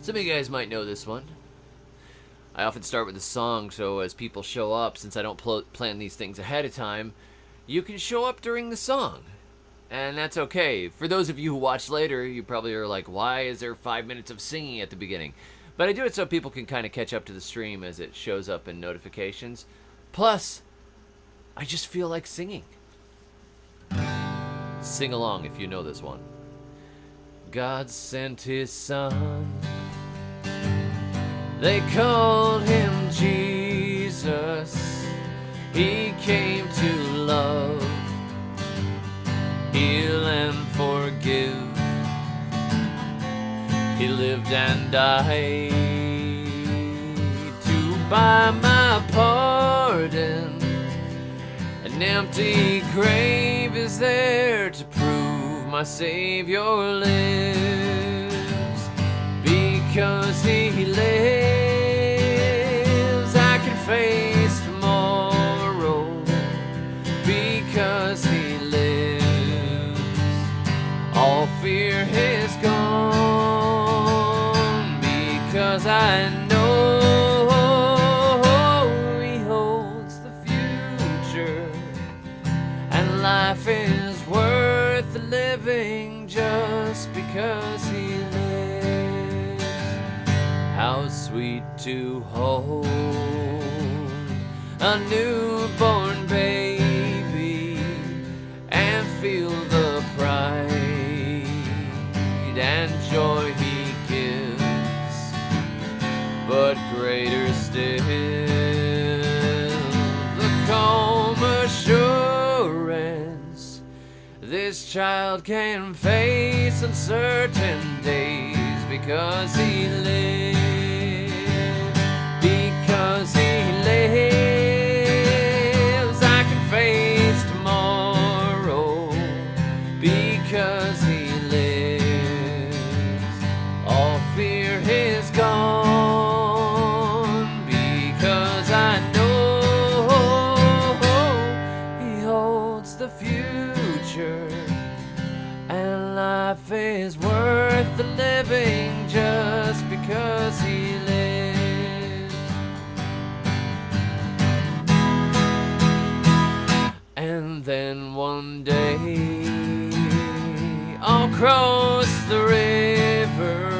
Some of you guys might know this one. I often start with a song, so as people show up, since I don't plan these things ahead of time, you can show up during the song. And that's okay. For those of you who watch later, you probably are like, why is there 5 minutes of singing at the beginning? But I do it so people can kind of catch up to the stream as it shows up in notifications. Plus, I just feel like singing. Sing along if you know this one. God sent his son. They called him Jesus. He came to love, heal and forgive. He lived and died to buy my pardon. An empty grave is there to prove my Savior lives. Because he lives, I can face tomorrow. Because he lives, all fear is gone. Because I know he holds the future, and life is worth the living just because he lives. How sweet to hold a newborn baby and feel the pride and joy he gives. But greater still, the calm assurance this child can face uncertain days because he lives. Because he lives, I can face tomorrow. Because he lives, all fear is gone. Because I know he holds the future, and life is worth the living just because he lives. And then one day I'll cross the river,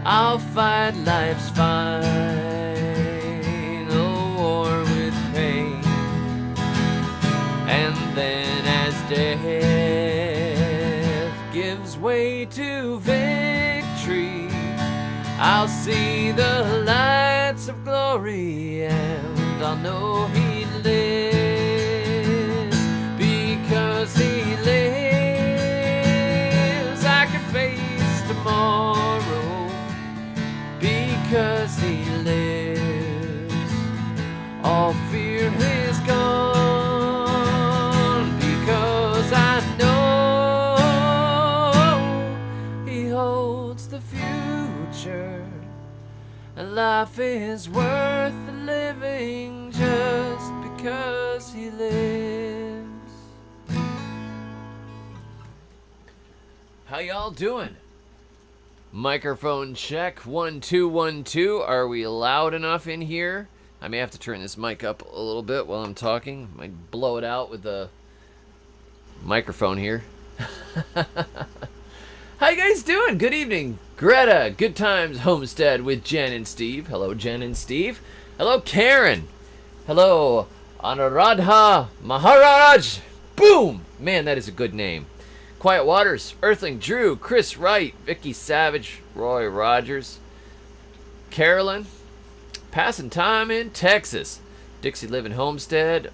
I'll fight life's final war with pain. And then as death gives way to victory, I'll see the lights of glory, and I'll know he lives. Because he lives, I can face tomorrow. Because he lives, all fear is gone. Because I know he holds the future, and life is worth the living just because he lives. How y'all doing? Microphone check, 1 2 1 2. Are we loud enough in here? I may have to turn this mic up a little bit while I'm talking. Might blow it out with the microphone here. How you guys doing? Good evening. Greta, Good Times Homestead with Jen and Steve. Hello, Jen and Steve. Hello, Karen. Hello, Anuradha Maharaj. Boom! Man, that is a good name. Quiet Waters, Earthling, Drew, Chris Wright, Vicky Savage, Roy Rogers, Carolyn, Passing Time in Texas, Dixie Living Homestead,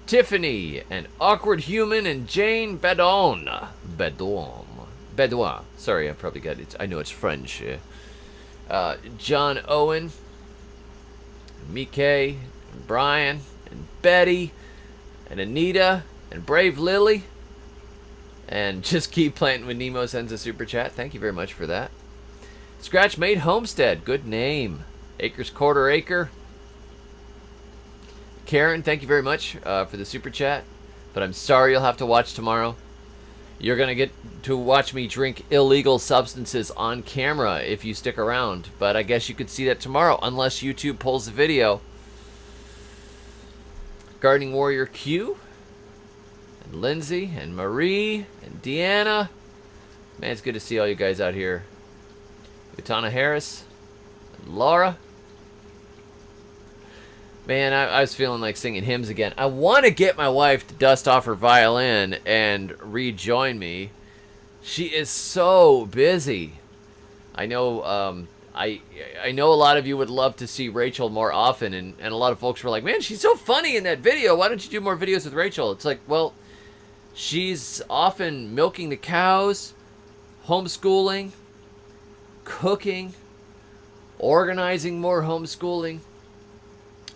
Tiffany, and Awkward Human, and Jane Bedouin. Sorry, I probably got it. I know it's French. John Owen, Mike, and Brian, and Betty, and Anita, and Brave Lily. And Just Keep Planting with Nemo sends a super chat. Thank you very much for that. Scratch Made Homestead. Good name. Acres Quarter Acre. Karen, thank you very much for the super chat. But I'm sorry you'll have to watch tomorrow. You're going to get to watch me drink illegal substances on camera if you stick around. But I guess you could see that tomorrow, unless YouTube pulls the video. Gardening Warrior Q, and Lindsay, and Marie, and Deanna. Man, it's good to see all you guys out here. Utana Harris, and Laura. Man, I was feeling like singing hymns again. I want to get my wife to dust off her violin and rejoin me. She is so busy. I know I know a lot of you would love to see Rachel more often, and a lot of folks were like, man, she's so funny in that video. Why don't you do more videos with Rachel? It's like, well, she's often milking the cows, homeschooling, cooking, organizing more homeschooling.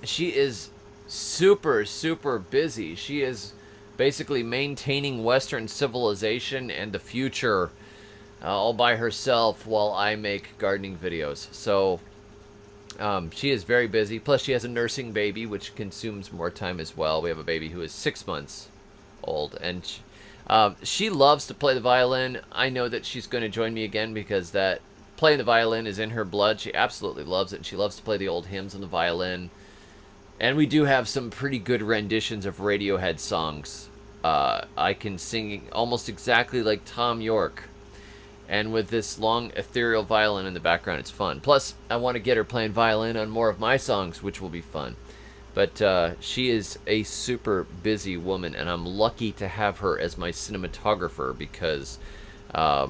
She is super, super busy. She is basically maintaining Western civilization and the future all by herself while I make gardening videos. So she is very busy. Plus, she has a nursing baby, which consumes more time as well. We have a baby who is 6 months old, and she loves to play the violin. I know that she's going to join me again because that playing the violin is in her blood. She absolutely loves it, and she loves to play the old hymns on the violin. And we do have some pretty good renditions of Radiohead songs. I can sing almost exactly like Tom York. And with this long ethereal violin in the background, it's fun. Plus, I want to get her playing violin on more of my songs, which will be fun. But she is a super busy woman, and I'm lucky to have her as my cinematographer because, I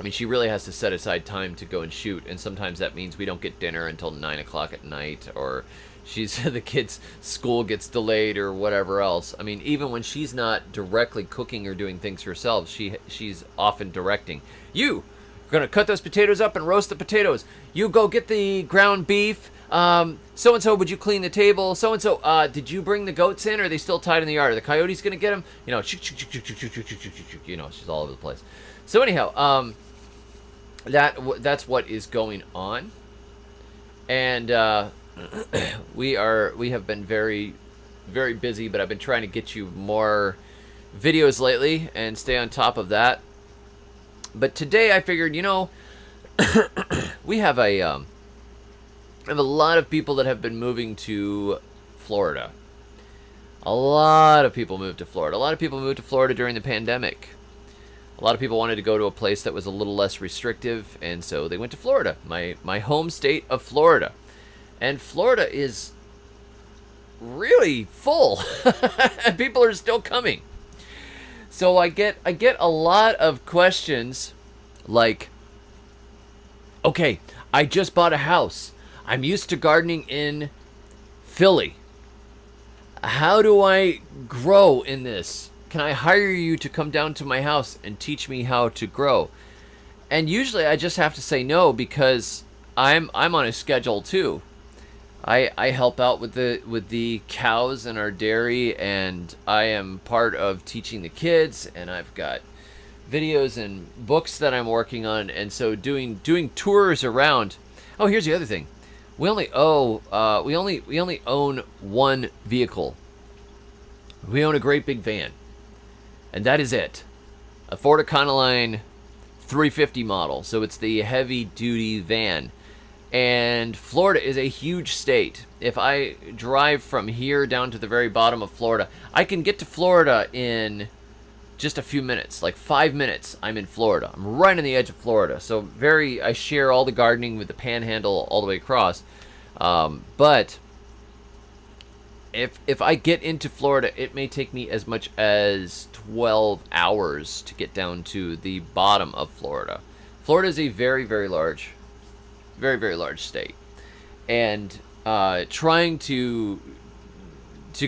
mean, she really has to set aside time to go and shoot. And sometimes that means we don't get dinner until 9 o'clock at night, or the kids' school gets delayed or whatever else. I mean, even when she's not directly cooking or doing things herself, she's often directing. You're going to cut those potatoes up and roast the potatoes. You go get the ground beef. So-and-so, would you clean the table? So-and-so, did you bring the goats in, or are they still tied in the yard? Are the coyotes going to get them? You know, you know, she's all over the place. So anyhow, that's what is going on. And, we have been very, very busy, but I've been trying to get you more videos lately and stay on top of that. But today I figured, you know, we have a lot of people that have been moving to Florida. A lot of people moved to Florida. A lot of people moved to Florida during the pandemic. A lot of people wanted to go to a place that was a little less restrictive, and so they went to Florida, my home state of Florida. And Florida is really full. People are still coming. So I get a lot of questions like, okay, I just bought a house. I'm used to gardening in Philly. How do I grow in this? Can I hire you to come down to my house and teach me how to grow? And usually I just have to say no, because I'm on a schedule too. I help out with the cows and our dairy, and I am part of teaching the kids, and I've got videos and books that I'm working on, and so doing tours around. Oh, here's the other thing. We only own one vehicle. We own a great big van, and that is it. A Ford Econoline 350 model, so it's the heavy duty van. And Florida is a huge state. If I drive from here down to the very bottom of Florida, I can get to Florida in just a few minutes. Like 5 minutes, I'm in Florida. I'm right on the edge of Florida. So I share all the gardening with the panhandle all the way across. But if I get into Florida, it may take me as much as 12 hours to get down to the bottom of Florida. Florida is a very, very large state, and trying to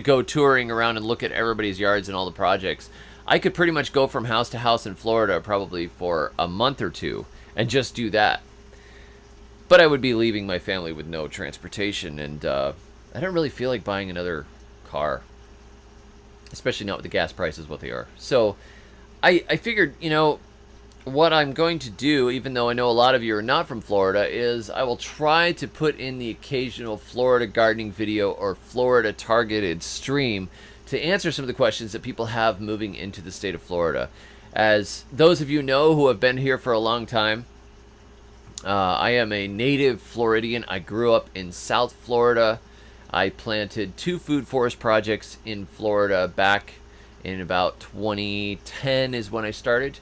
go touring around and look at everybody's yards and all the projects, I could pretty much go from house to house in Florida probably for a month or two and just do that. But I would be leaving my family with no transportation, and I don't really feel like buying another car, especially not with the gas prices what they are. So I figured, you know, what I'm going to do, even though I know a lot of you are not from Florida, is I will try to put in the occasional Florida gardening video or Florida targeted stream to answer some of the questions that people have moving into the state of Florida. As those of you know who have been here for a long time, I am a native Floridian. I grew up in South Florida. I planted 2 food forest projects in Florida back in about 2010 is when I started.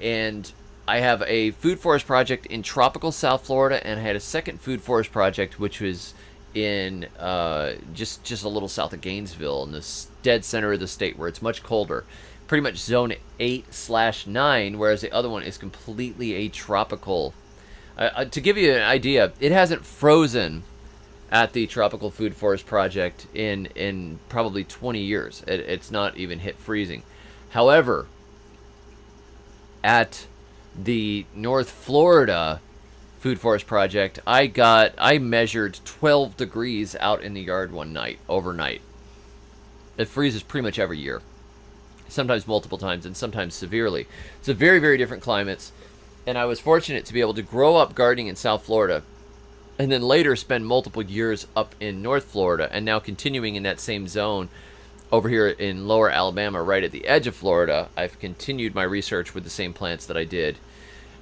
And I have a food forest project in tropical South Florida, and I had a second food forest project which was in just a little south of Gainesville, in the dead center of the state where it's much colder. Pretty much zone 8/9, whereas the other one is completely a tropical. To give you an idea, it hasn't frozen at the Tropical Food Forest Project in probably 20 years. It's not even hit freezing. However, at the North Florida Food Forest Project, I measured 12 degrees out in the yard one night, overnight. It freezes pretty much every year, sometimes multiple times, and sometimes severely. It's a very, very different climates. And I was fortunate to be able to grow up gardening in South Florida and then later spend multiple years up in North Florida, and now continuing in that same zone over here in lower Alabama, right at the edge of Florida. I've continued my research with the same plants that I did.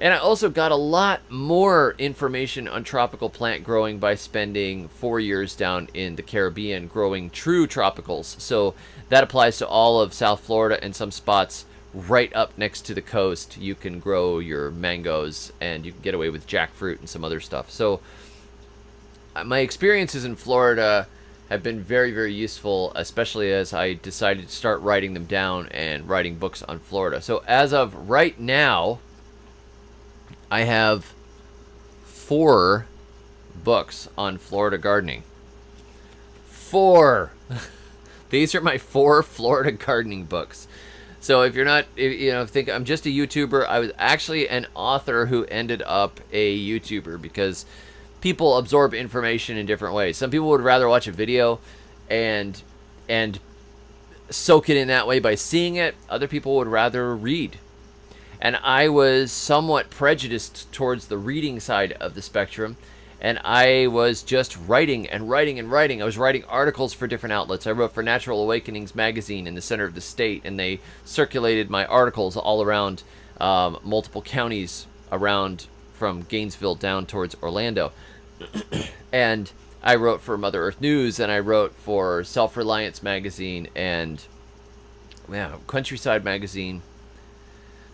And I also got a lot more information on tropical plant growing by spending 4 years down in the Caribbean growing true tropicals. So that applies to all of South Florida, and some spots right up next to the coast. You can grow your mangoes, and you can get away with jackfruit and some other stuff. So my experiences in Florida have been very, very useful, especially as I decided to start writing them down and writing books on Florida. So as of right now, I have 4 books on Florida gardening. 4! These are my 4 Florida gardening books. So if you're not, think I'm just a YouTuber, I was actually an author who ended up a YouTuber, because people absorb information in different ways. Some people would rather watch a video and soak it in that way by seeing it. Other people would rather read. And I was somewhat prejudiced towards the reading side of the spectrum, and I was just writing and writing and writing. I was writing articles for different outlets. I wrote for Natural Awakenings magazine in the center of the state, and they circulated my articles all around multiple counties around from Gainesville down towards Orlando. And I wrote for Mother Earth News, and I wrote for Self-Reliance magazine and Countryside magazine,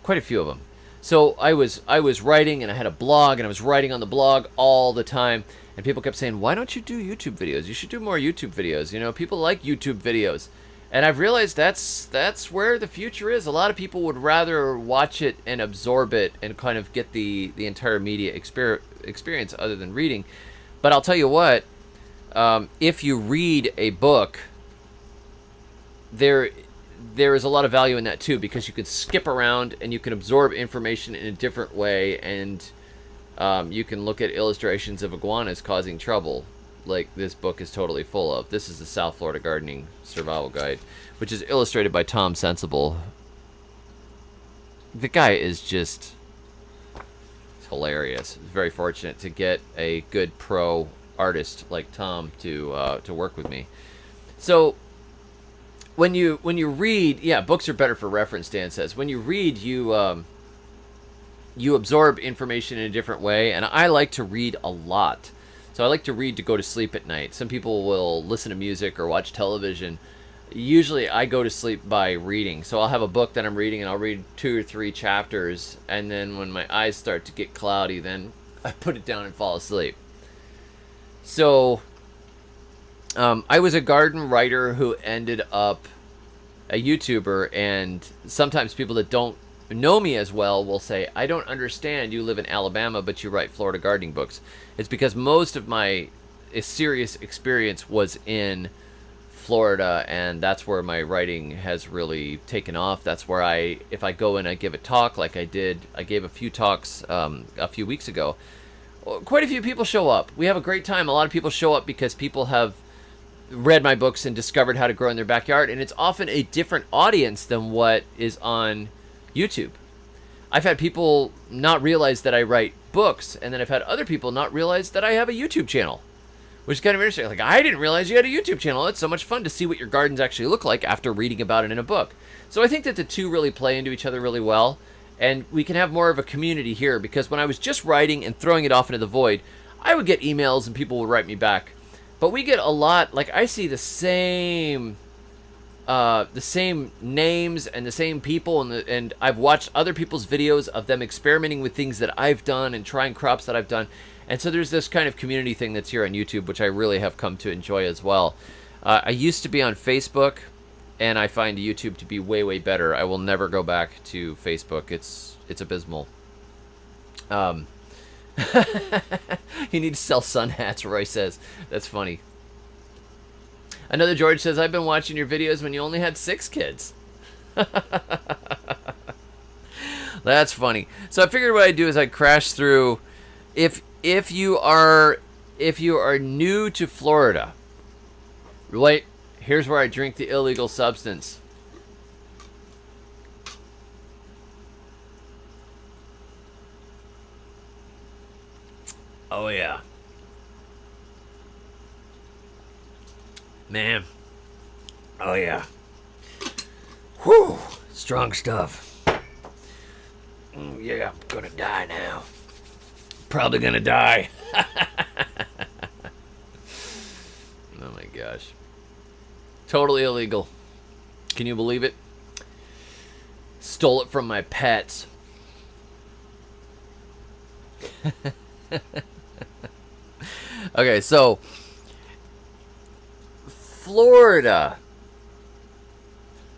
quite a few of them. So I was writing, and I had a blog, and I was writing on the blog all the time, and people kept saying, why don't you do YouTube videos? You should do more YouTube videos. People like YouTube videos. And I've realized that's where the future is. A lot of people would rather watch it and absorb it and kind of get the entire media experience other than reading. But I'll tell you what, if you read a book, there is a lot of value in that too, because you can skip around and you can absorb information in a different way, and you can look at illustrations of iguanas causing trouble, like this book is totally full of. This is the South Florida Gardening Survival Guide, which is illustrated by Tom Sensible. The guy is just hilarious. Very fortunate to get a good pro artist like Tom to work with me. So when you read, books are better for reference, Dan says. When you read, you absorb information in a different way, and I like to read a lot. So I like to read to go to sleep at night. Some people will listen to music or watch television. Usually I go to sleep by reading. So I'll have a book that I'm reading, and I'll read 2 or 3 chapters, and then when my eyes start to get cloudy, then I put it down and fall asleep. So I was a garden writer who ended up a YouTuber, and sometimes people that don't know me as well will say, I don't understand, you live in Alabama but you write Florida gardening books. It's because most of my serious experience was in Florida, and that's where my writing has really taken off. That's where if I go and I give a talk like I gave a few talks a few weeks ago, quite a few people show up. We have a great time. A lot of people show up because people have read my books and discovered how to grow in their backyard, and it's often a different audience than what is on YouTube. I've had people not realize that I write books, and then I've had other people not realize that I have a YouTube channel, which is kind of interesting. Like, I didn't realize you had a YouTube channel. It's so much fun to see what your gardens actually look like after reading about it in a book. So I think that the two really play into each other really well, and we can have more of a community here, because when I was just writing and throwing it off into the void, I would get emails and people would write me back. But we get a lot, like, I see the same names and the same people, and I've watched other people's videos of them experimenting with things that I've done and trying crops that I've done. And so there's this kind of community thing that's here on YouTube, which I really have come to enjoy as well. I used to be on Facebook, and I find YouTube to be way, way better. I will never go back to Facebook. It's abysmal. You need to sell sun hats, Roy says. That's funny. Another George says, I've been watching your videos when you only had 6 kids. That's funny. So I figured what I'd do is I'd crash through. If you are new to Florida, wait, here's where I drink the illegal substance. Oh yeah. Man. Oh yeah. Whew. Strong stuff. Yeah, I'm gonna die now. Probably gonna die. Oh my gosh. Totally illegal. Can you believe it? Stole it from my pets. Okay, so Florida.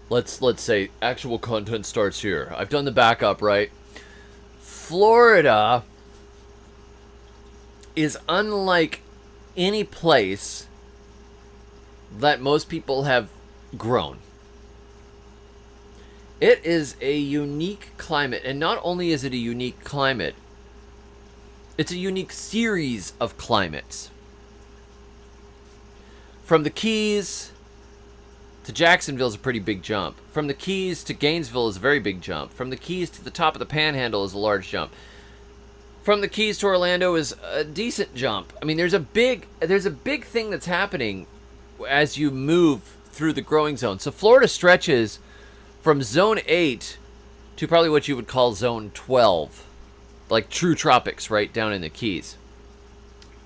Let's say actual content starts here. I've done the backup, right? Florida is unlike any place that most people have grown. It is a unique climate, and not only is it a unique climate, it's a unique series of climates. From the Keys to Jacksonville is a pretty big jump. From the Keys to Gainesville is a very big jump. From the Keys to the top of the Panhandle is a large jump. From the Keys to Orlando is a decent jump. I mean, there's a big thing that's happening as you move through the growing zone. So Florida stretches from zone 8 to probably what you would call zone 12. Like true tropics, right down in the Keys.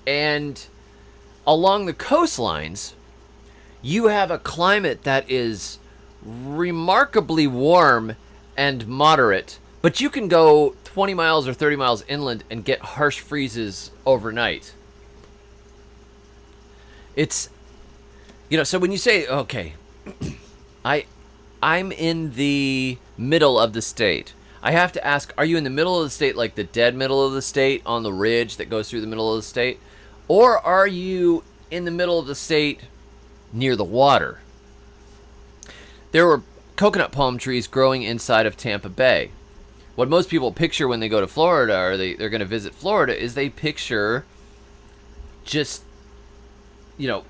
And along the coastlines, you have a climate that is remarkably warm and moderate, but you can go 20 miles or 30 miles inland and get harsh freezes overnight. It's, so when you say, okay, I'm in the middle of the state, I have to ask, are you in the middle of the state, like the dead middle of the state on the ridge that goes through the middle of the state? Or are you in the middle of the state near the water? There were coconut palm trees growing inside of Tampa Bay. What most people picture when they go to Florida, or they're going to visit Florida, is they picture just,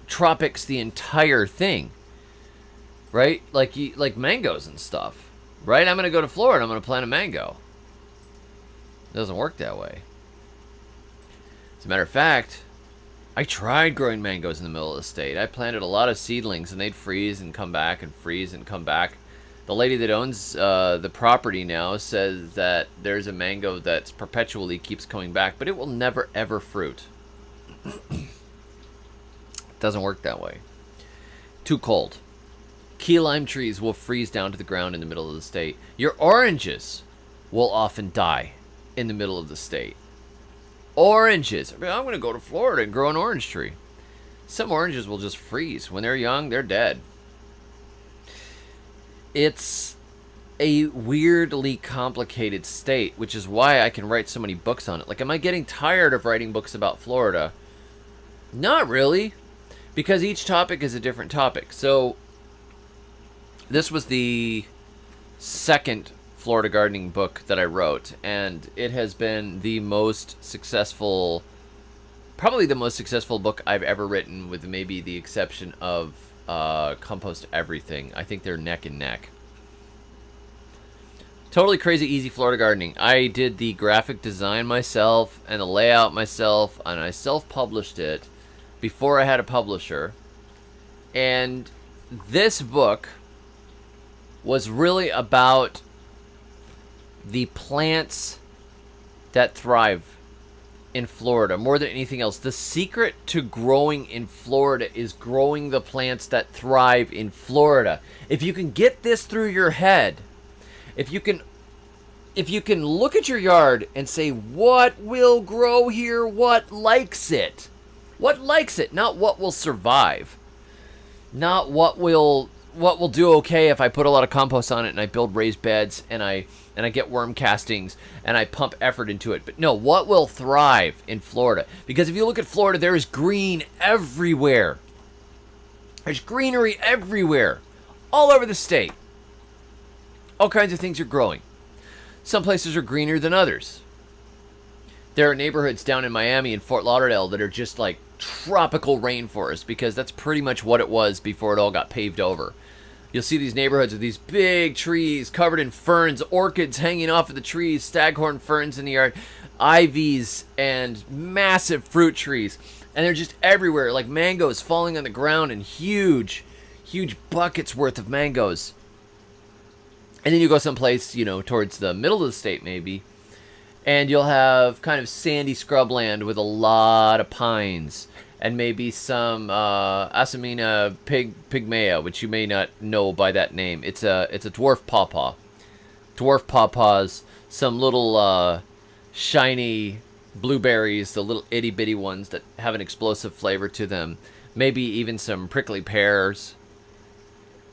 tropics, the entire thing. Right? Like mangoes and stuff. Right? I'm going to go to Florida. I'm going to plant a mango. It doesn't work that way. As a matter of fact, I tried growing mangoes in the middle of the state. I planted a lot of seedlings, and they'd freeze and come back and freeze and come back. The lady that owns the property now says that there's a mango that's perpetually keeps coming back, but it will never, ever fruit. It doesn't work that way. Too cold. Key lime trees will freeze down to the ground in the middle of the state. Your oranges will often die in the middle of the state. Oranges. I'm going to go to Florida and grow an orange tree. Some oranges will just freeze. When they're young, they're dead. It's a weirdly complicated state, which is why I can write so many books on it. Like, am I getting tired of writing books about Florida? Not really, because each topic is a different topic. So this was the second Florida gardening book that I wrote, and it has been the most successful, probably the most successful book I've ever written, with maybe the exception of Compost Everything. I think they're neck and neck. Totally crazy easy Florida gardening. I did the graphic design myself and the layout myself, and I self-published it. before I had a publisher. And this book was really about the plants that thrive in Florida more than anything else. The secret to growing in Florida is growing the plants that thrive in Florida. If you can get this through your head, if you can look at your yard and say, what will grow here? What likes it? What likes it? Not what will survive. Not what will do okay if I put a lot of compost on it and I build raised beds and I get worm castings and I pump effort into it. But no, what will thrive in Florida? Because if you look at Florida, there is green everywhere. There's greenery everywhere, all over the state. All kinds of things are growing. Some places are greener than others. There are neighborhoods down in Miami and Fort Lauderdale that are just like tropical rainforest, because that's pretty much what it was before it all got paved over. You'll see these neighborhoods with these big trees covered in ferns, orchids hanging off of the trees, staghorn ferns in the yard, ivies, and massive fruit trees. And they're just everywhere, like mangoes falling on the ground in huge, huge buckets worth of mangoes. And then you go someplace, towards the middle of the state maybe, and you'll have kind of sandy scrubland with a lot of pines. And maybe some Asamina pygmea, which you may not know by that name. It's a dwarf pawpaw. Dwarf pawpaws, some little shiny blueberries, the little itty bitty ones that have an explosive flavor to them. Maybe even some prickly pears.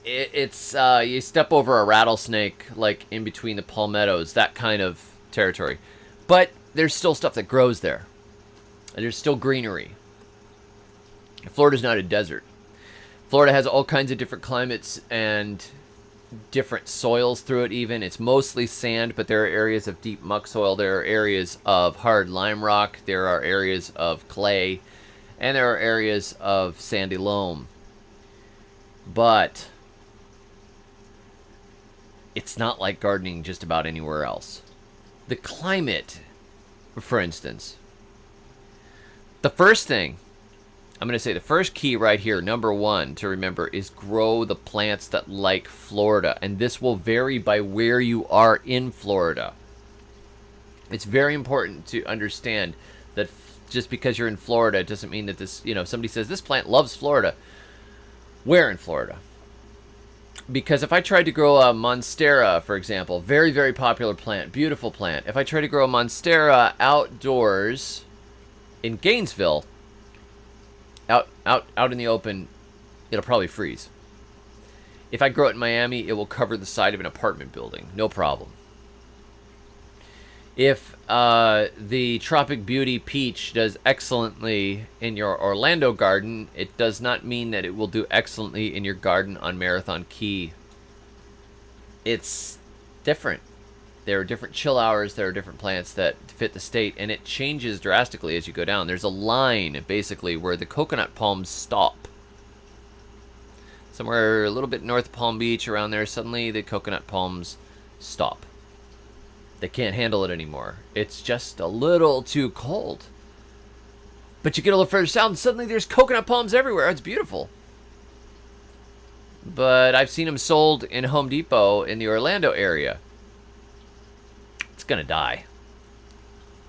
It's you step over a rattlesnake, like in between the palmettos, that kind of territory. But there's still stuff that grows there, and there's still greenery. Florida's not a desert. Florida has all kinds of different climates and different soils through it even. It's mostly sand, but there are areas of deep muck soil. There are areas of hard lime rock. There are areas of clay. And there are areas of sandy loam. But it's not like gardening just about anywhere else. The climate, for instance. The first thing, I'm going to say the first key right here, number one to remember, is grow the plants that like Florida. And this will vary by where you are in Florida. It's very important to understand that just because you're in Florida, it doesn't mean that this, somebody says this plant loves Florida. Where in Florida? Because if I tried to grow a monstera, for example, very, very popular plant, beautiful plant. If I try to grow a monstera outdoors in Gainesville, out in the open, it'll probably freeze. If I grow it in Miami, it will cover the side of an apartment building. No problem. If the Tropic Beauty Peach does excellently in your Orlando garden, it does not mean that it will do excellently in your garden on Marathon Key. It's different. There are different chill hours. There are different plants that fit the state, and it changes drastically as you go down. There's a line, basically, where the coconut palms stop. Somewhere a little bit north of Palm Beach, around there, suddenly the coconut palms stop. They can't handle it anymore. It's just a little too cold. But you get a little further south, and suddenly there's coconut palms everywhere. It's beautiful. But I've seen them sold in Home Depot in the Orlando area. It's going to die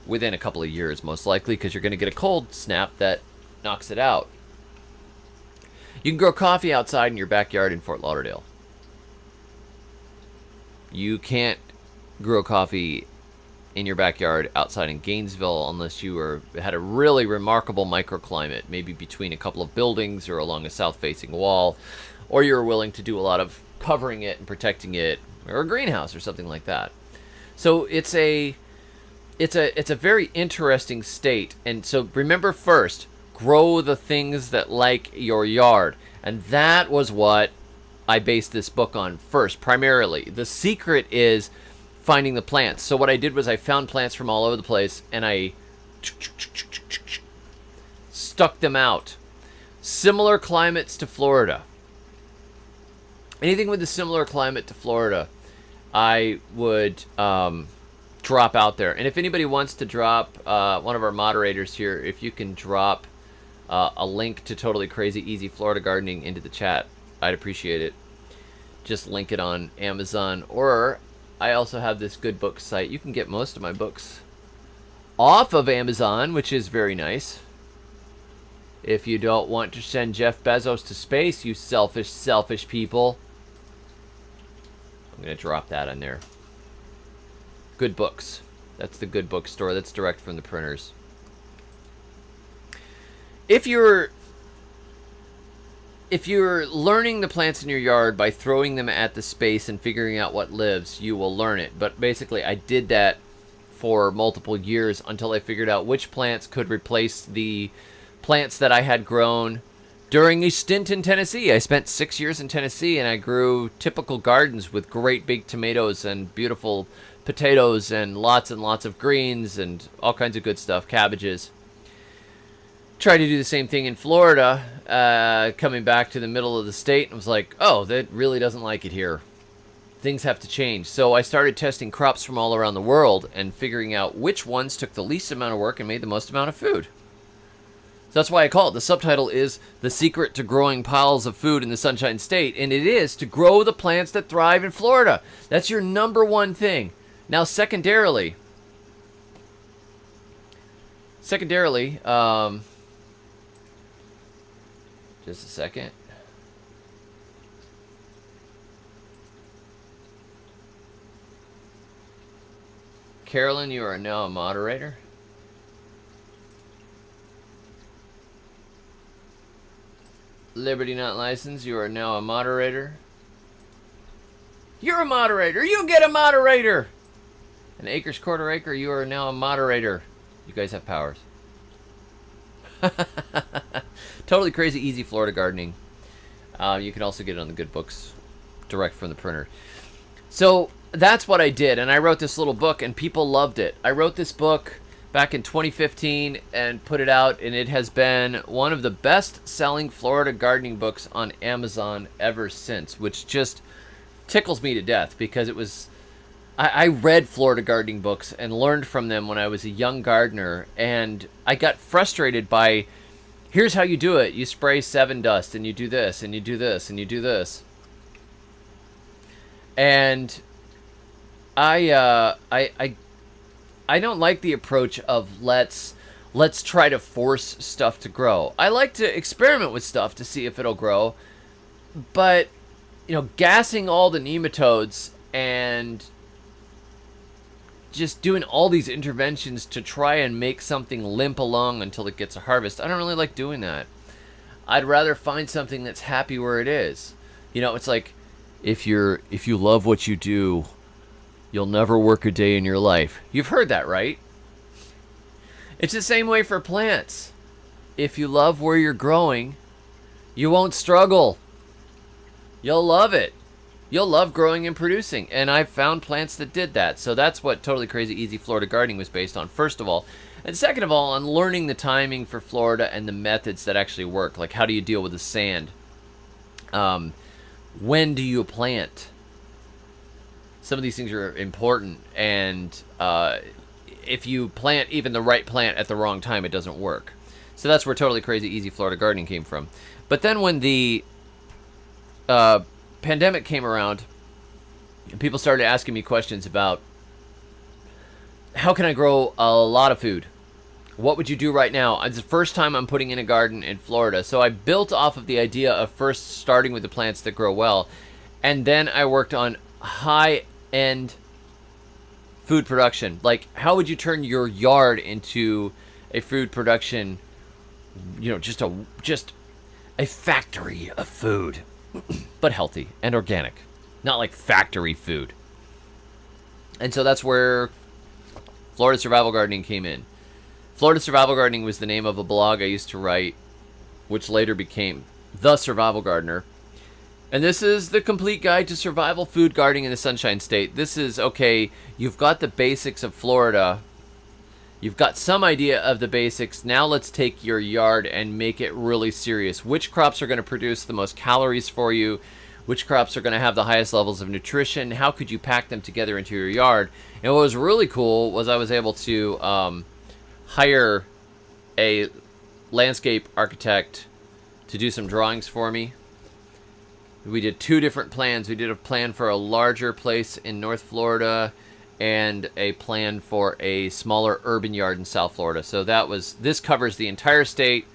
within a couple of years, most likely, because you're going to get a cold snap that knocks it out. You can grow coffee outside in your backyard in Fort Lauderdale. You can't grow coffee in your backyard outside in Gainesville unless you had a really remarkable microclimate, maybe between a couple of buildings or along a south-facing wall, or you're willing to do a lot of covering it and protecting it, or a greenhouse or something like that. So it's a very interesting state. And so remember, first, grow the things that like your yard. And that was what I based this book on first, primarily. The secret is finding the plants. So what I did was I found plants from all over the place, and I stuck them out. Similar climates to Florida. Anything with a similar climate to Florida, I would drop out there. And if anybody wants to drop, one of our moderators here, if you can drop a link to Totally Crazy Easy Florida Gardening into the chat, I'd appreciate it. Just link it on Amazon, or I also have this good book site. You can get most of my books off of Amazon, which is very nice. If you don't want to send Jeff Bezos to space, you selfish people. I'm going to drop that in there. Good Books. That's the Good Book store. That's direct from the printers. If you're learning the plants in your yard by throwing them at the space and figuring out what lives, you will learn it. But basically, I did that for multiple years until I figured out which plants could replace the plants that I had grown during a stint in Tennessee. I spent 6 years in Tennessee, and I grew typical gardens with great big tomatoes and beautiful potatoes and lots of greens and all kinds of good stuff, cabbages. Tried to do the same thing in Florida, coming back to the middle of the state, and was like, oh, that really doesn't like it here. Things have to change. So I started testing crops from all around the world and figuring out which ones took the least amount of work and made the most amount of food. So that's why I call it. The subtitle is The Secret to Growing Piles of Food in the Sunshine State, and it is to grow the plants that thrive in Florida. That's your number one thing. Now, secondarily, just a second. Carolyn, you are now a moderator. Liberty Not Licensed, you are now a moderator. You're a moderator. You get a moderator. An Acres Quarter Acre, you are now a moderator. You guys have powers. Totally Crazy Easy Florida Gardening. You can also get it on the Good Books, direct from the printer. So that's what I did, and I wrote this little book, and people loved it. I wrote this book back in 2015 and put it out, and it has been one of the best-selling Florida gardening books on Amazon ever since, which just tickles me to death because it was... I read Florida gardening books and learned from them when I was a young gardener, and I got frustrated by, here's how you do it. You spray 7 dust, and you do this, and you do this, and you do this. And I don't like the approach of let's try to force stuff to grow. I like to experiment with stuff to see if it'll grow, but gassing all the nematodes and just doing all these interventions to try and make something limp along until it gets a harvest, I don't really like doing that. I'd rather find something that's happy where it is. It's like if you love what you do, you'll never work a day in your life. You've heard that, right? It's the same way for plants. If you love where you're growing, you won't struggle. You'll love it. You'll love growing and producing. And I've found plants that did that. So that's what Totally Crazy Easy Florida Gardening was based on, first of all. And second of all, on learning the timing for Florida and the methods that actually work. Like, how do you deal with the sand? When do you plant? Some of these things are important, and if you plant even the right plant at the wrong time, it doesn't work. So that's where Totally Crazy Easy Florida Gardening came from. But then when the pandemic came around, and people started asking me questions about how can I grow a lot of food? What would you do right now? It's the first time I'm putting in a garden in Florida. So I built off of the idea of first starting with the plants that grow well, and then I worked on high-end food production. Like, how would you turn your yard into a food production, just a factory of food, but healthy and organic, not like factory food. And so that's where Florida Survival Gardening came in. Florida Survival Gardening was the name of a blog I used to write, which later became The Survival Gardener. And this is the complete guide to survival food gardening in the Sunshine State. This is, okay, you've got the basics of Florida. You've got some idea of the basics. Now let's take your yard and make it really serious. Which crops are going to produce the most calories for you? Which crops are going to have the highest levels of nutrition? How could you pack them together into your yard? And what was really cool was I was able to hire a landscape architect to do some drawings for me. We did 2 different plans. We did a plan for a larger place in North Florida and a plan for a smaller urban yard in South Florida. So this covers the entire state.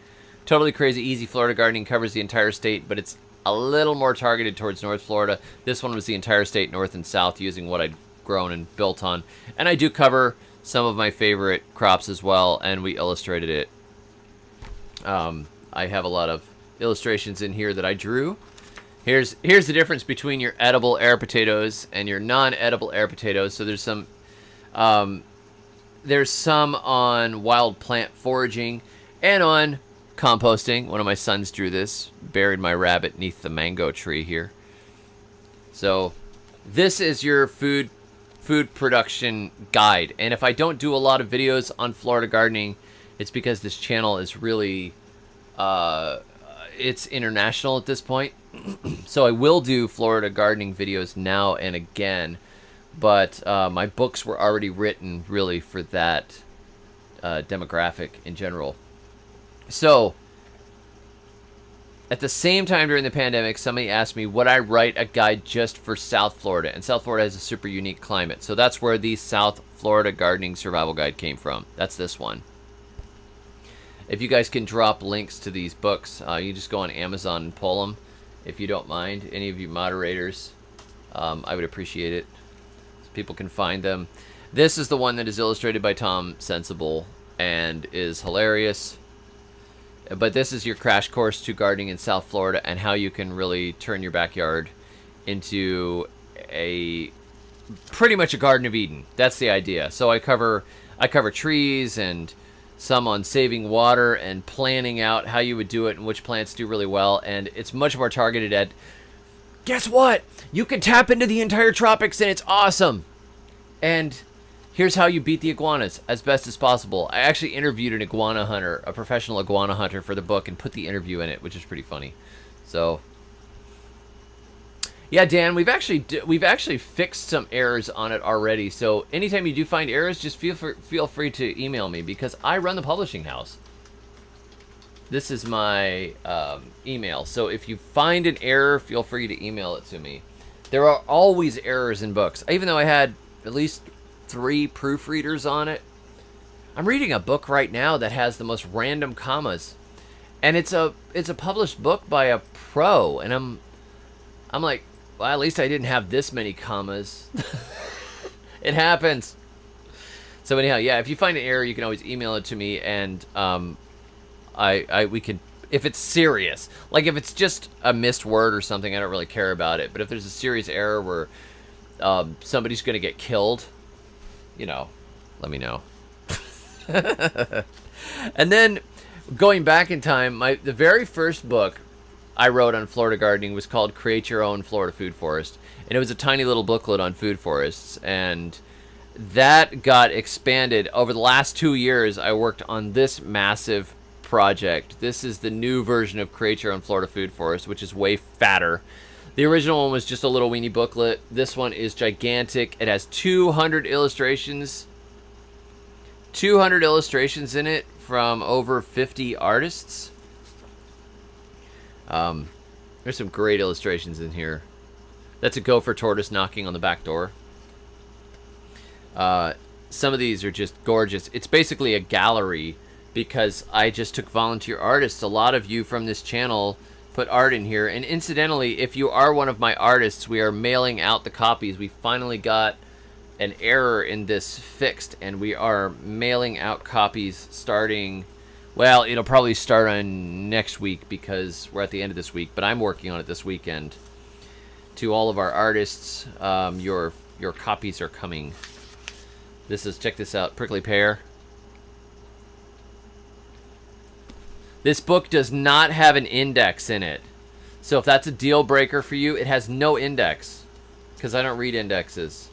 Totally Crazy Easy Florida Gardening covers the entire state, but it's a little more targeted towards North Florida. This one was the entire state, north and south, using what I'd grown and built on. And I do cover some of my favorite crops as well, and we illustrated it. I have a lot of illustrations in here that I drew. Here's the difference between your edible air potatoes and your non-edible air potatoes. So there's some on wild plant foraging and on composting. One of my sons drew this, buried my rabbit neath the mango tree here. So this is your food production guide. And if I don't do a lot of videos on Florida gardening, it's because this channel is really it's international at this point. So I will do Florida gardening videos now and again, but my books were already written really for that demographic in general. So at the same time during the pandemic, somebody asked me would I write a guide just for South Florida, and South Florida has a super unique climate. So that's where the South Florida Gardening Survival Guide came from. That's this one. If you guys can drop links to these books, you just go on Amazon and pull them. If you don't mind, any of you moderators, I would appreciate it. So people can find them. This is the one that is illustrated by Tom Sensible and is hilarious. But this is your crash course to gardening in South Florida and how you can really turn your backyard into pretty much a Garden of Eden. That's the idea. So I cover trees and some on saving water and planning out how you would do it and which plants do really well. And it's much more targeted at, guess what? You can tap into the entire tropics and it's awesome. And here's how you beat the iguanas as best as possible. I actually interviewed an iguana hunter, a professional iguana hunter for the book, and put the interview in it, which is pretty funny. So yeah, Dan, we've actually fixed some errors on it already. So anytime you do find errors, just feel free to email me because I run the publishing house. This is my email. So if you find an error, feel free to email it to me. There are always errors in books. Even though I had at least 3 proofreaders on it. I'm reading a book right now that has the most random commas. And it's a published book by a pro, and I'm like, well, at least I didn't have this many commas. It happens. So anyhow, yeah, if you find an error, you can always email it to me, and we can, if it's serious, like if it's just a missed word or something, I don't really care about it. But if there's a serious error where somebody's going to get killed, let me know. And then going back in time, the very first book I wrote on Florida gardening was called Create Your Own Florida Food Forest. And it was a tiny little booklet on food forests. And that got expanded. Over the last 2 years, I worked on this massive project. This is the new version of Create Your Own Florida Food Forest, which is way fatter. The original one was just a little weenie booklet. This one is gigantic. It has 200 illustrations. 200 illustrations in it from over 50 artists. There's some great illustrations in here. That's a gopher tortoise knocking on the back door. Some of these are just gorgeous. It's basically a gallery because I just took volunteer artists. A lot of you from this channel put art in here. And incidentally, if you are one of my artists, we are mailing out the copies. We finally got an error in this fixed, and we are mailing out copies starting... Well, it'll probably start on next week because we're at the end of this week, but I'm working on it this weekend. To all of our artists, your copies are coming. Check this out, Prickly Pear. This book does not have an index in it. So if that's a deal breaker for you, it has no index because I don't read indexes.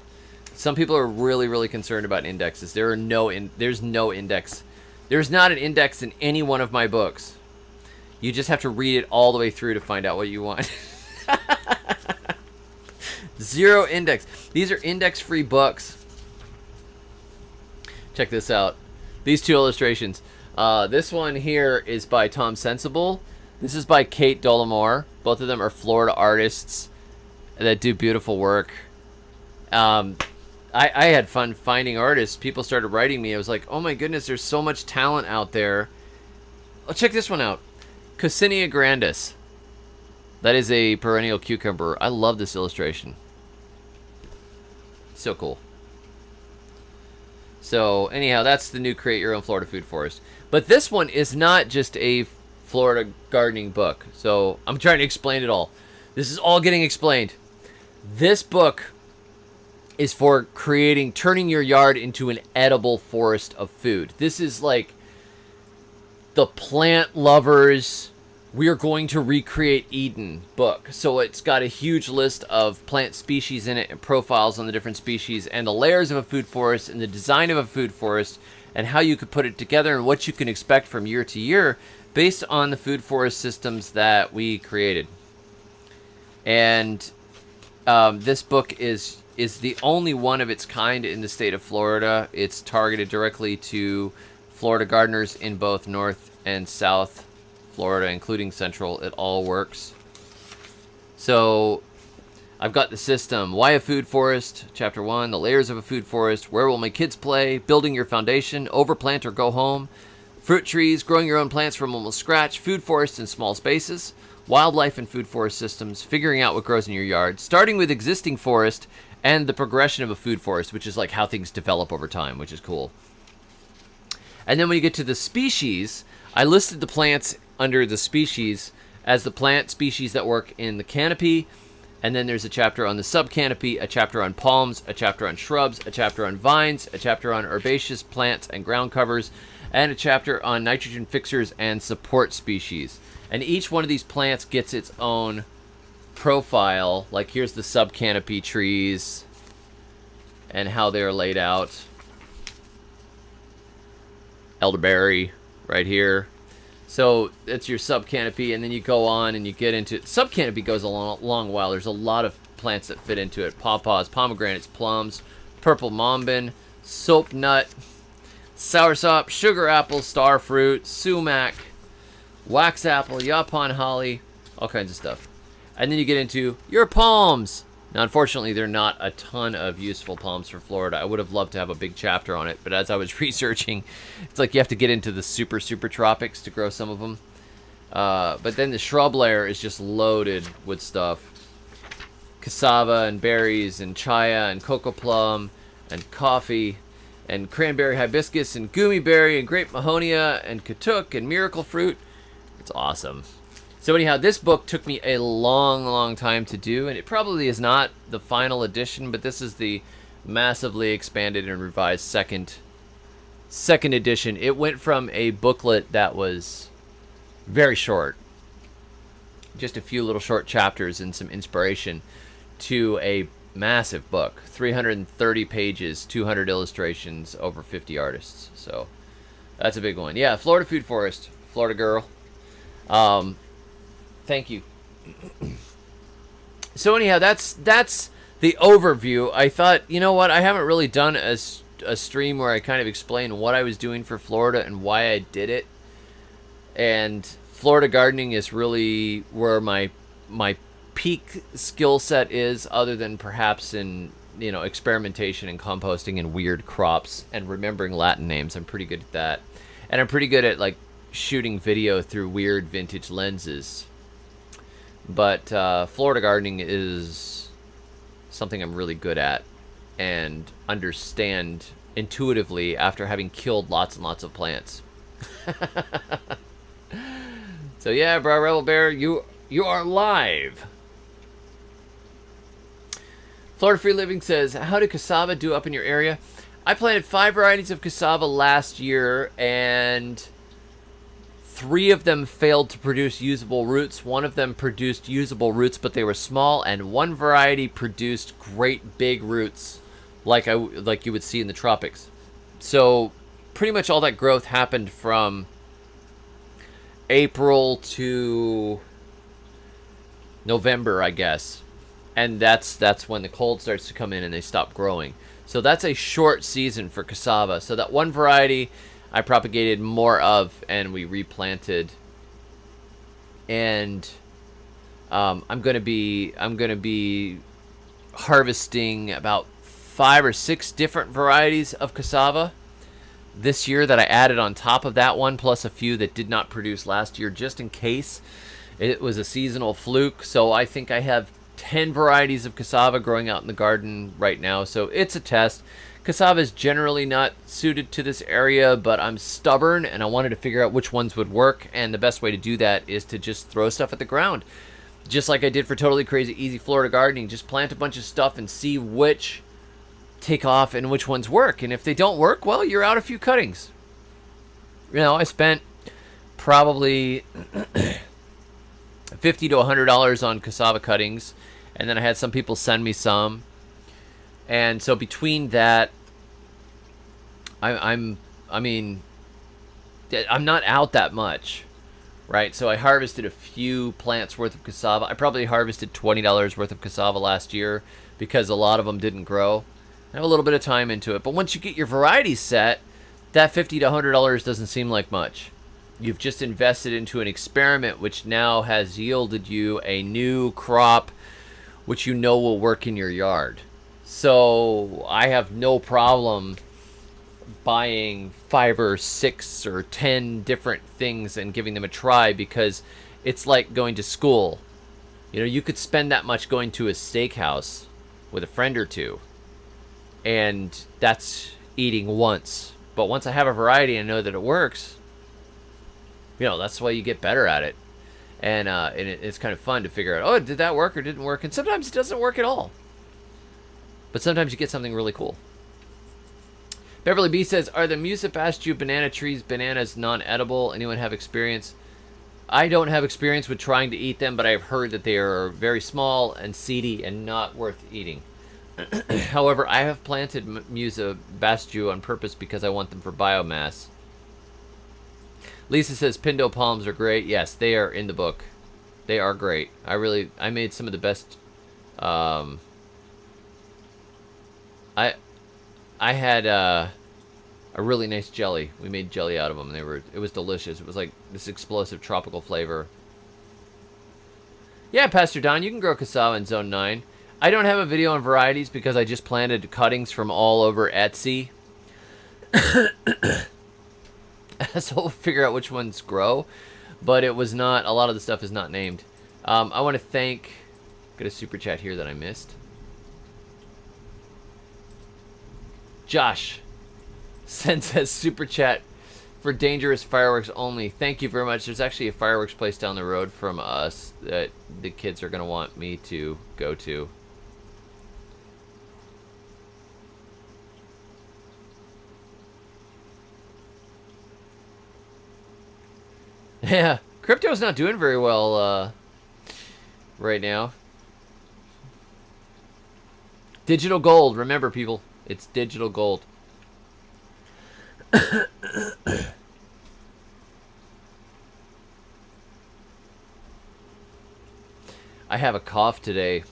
Some people are really, really concerned about indexes. There's no index. There's not an index in any one of my books. You just have to read it all the way through to find out what you want. Zero index. These are index-free books. Check this out. These 2 illustrations. This one here is by Tom Sensible. This is by Kate Dollamore. Both of them are Florida artists that do beautiful work. I had fun finding artists. People started writing me. I was like, oh my goodness, there's so much talent out there. Oh, check this one out. Coccinea grandis. That is a perennial cucumber. I love this illustration. So cool. So anyhow, that's the new Create Your Own Florida Food Forest. But this one is not just a Florida gardening book. So I'm trying to explain it all. This is all getting explained. This book is for turning your yard into an edible forest of food. This is like the plant lovers, we are going to recreate Eden book. So it's got a huge list of plant species in it and profiles on the different species and the layers of a food forest and the design of a food forest and how you could put it together and what you can expect from year to year based on the food forest systems that we created. And this book is the only one of its kind in the state of Florida. It's targeted directly to Florida gardeners in both North and South Florida, including Central. It all works. So I've got the system. Why a food forest? Chapter 1, the layers of a food forest. Where will my kids play? Building your foundation. Overplant or go home. Fruit trees. Growing your own plants from almost scratch. Food forests in small spaces. Wildlife and food forest systems. Figuring out what grows in your yard. Starting with existing forest and the progression of a food forest, which is like how things develop over time, which is cool. And then when you get to the species, I listed the plants under the species as the plant species that work in the canopy, and then there's a chapter on the subcanopy, a chapter on palms, a chapter on shrubs, a chapter on vines, a chapter on herbaceous plants and ground covers, and a chapter on nitrogen fixers and support species. And each one of these plants gets its own profile. Like here's the subcanopy trees and how they're laid out. Elderberry right here. So that's your subcanopy, and then you go on and you get into it. Subcanopy goes a long while. There's a lot of plants that fit into it. Pawpaws, pomegranates, plums, purple mombin, soap nut, soursop, sugar apple, starfruit, sumac, wax apple, yaupon holly, all kinds of stuff. And then you get into your palms. Now, unfortunately, there are not a ton of useful palms for Florida. I would have loved to have a big chapter on it, but as I was researching, it's like you have to get into the super tropics to grow some of them. But then the shrub layer is just loaded with stuff. Cassava and berries and chaya and cocoa plum and coffee and cranberry hibiscus and gummy berry and grape mahonia and katuk and miracle fruit. It's awesome. So anyhow, this book took me a long time to do, and it probably is not the final edition, but this is the massively expanded and revised second edition. It went from a booklet that was very short, just a few little short chapters and some inspiration, to a massive book, 330 pages, 200 illustrations, over 50 artists. So that's a big one. Yeah, Florida Food Forest, Florida girl. Thank you. So anyhow, that's the overview. I thought, you know what, I haven't really done a stream where I kind of explain what I was doing for Florida and why I did it. And Florida gardening is really where my peak skill set is, other than perhaps in, you know, experimentation and composting and weird crops and remembering Latin names. I'm pretty good at that. And I'm pretty good at like shooting video through weird vintage lenses. But Florida gardening is something I'm really good at and understand intuitively after having killed lots and lots of plants. So yeah, Bro Rebel Bear, you are live. Florida Free Living says, how did cassava do up in your area? I planted 5 varieties of cassava last year, and 3 of them failed to produce usable roots. 1 of them produced usable roots, but they were small, and 1 variety produced great big roots, like you would see in the tropics. So pretty much all that growth happened from April to November, I guess. And that's when the cold starts to come in and they stop growing. So that's a short season for cassava. So that 1 variety, I propagated more of, and we replanted. And I'm gonna be harvesting about 5 or 6 different varieties of cassava this year that I added on top of that one, plus a few that did not produce last year, just in case it was a seasonal fluke. So I think I have 10 varieties of cassava growing out in the garden right now. So it's a test. Cassava is generally not suited to this area, but I'm stubborn and I wanted to figure out which ones would work. And the best way to do that is to just throw stuff at the ground. Just like I did for Totally Crazy Easy Florida Gardening. Just plant a bunch of stuff and see which take off and which ones work. And if they don't work, well, you're out a few cuttings. You know, I spent probably $50 to $100 on cassava cuttings, and then I had some people send me some. And so between that, I'm not out that much, right? So I harvested a few plants worth of cassava. I probably harvested $20 worth of cassava last year because a lot of them didn't grow. I have a little bit of time into it, but once you get your varieties set, that $50 to $100 doesn't seem like much. You've just invested into an experiment which now has yielded you a new crop which you know will work in your yard. So I have no problem buying 5 or 6 or 10 different things and giving them a try, because it's like going to school. You know, you could spend that much going to a steakhouse with a friend or two, and that's eating once. But once I have a variety and know that it works, you know, that's why you get better at it. And it's kind of fun to figure out, oh, did that work or didn't work? And sometimes it doesn't work at all. But sometimes you get something really cool. Beverly B says, are the Musa Bastiu banana trees bananas non-edible? Anyone have experience? I don't have experience with trying to eat them, but I've heard that they are very small and seedy and not worth eating. However, I have planted Musa Bastiu on purpose because I want them for biomass. Lisa says Pindo palms are great. Yes, they are in the book. They are great. I made some of the best. I had a really nice jelly. We made jelly out of them. It was delicious. It was like this explosive tropical flavor. Yeah, Pastor Don, you can grow cassava in Zone 9. I don't have a video on varieties because I just planted cuttings from all over Etsy. So we'll figure out which ones grow. But it was not, a lot of the stuff is not named. I want to thank, got a super chat here that I missed. Josh sends us super chat for dangerous fireworks only. Thank you very much. There's actually a fireworks place down the road from us that the kids are going to want me to go to. Yeah, crypto's not doing very well right now. Digital gold, remember people, it's digital gold. I have a cough today.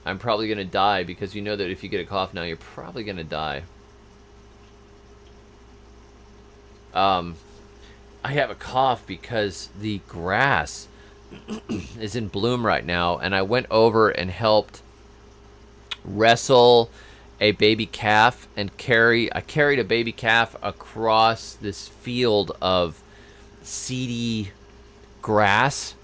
I'm probably gonna die, because you know that if you get a cough now, you're probably gonna die. I have a cough because the grass is in bloom right now, and I went over and helped wrestle a baby calf and I carried a baby calf across this field of seedy grass,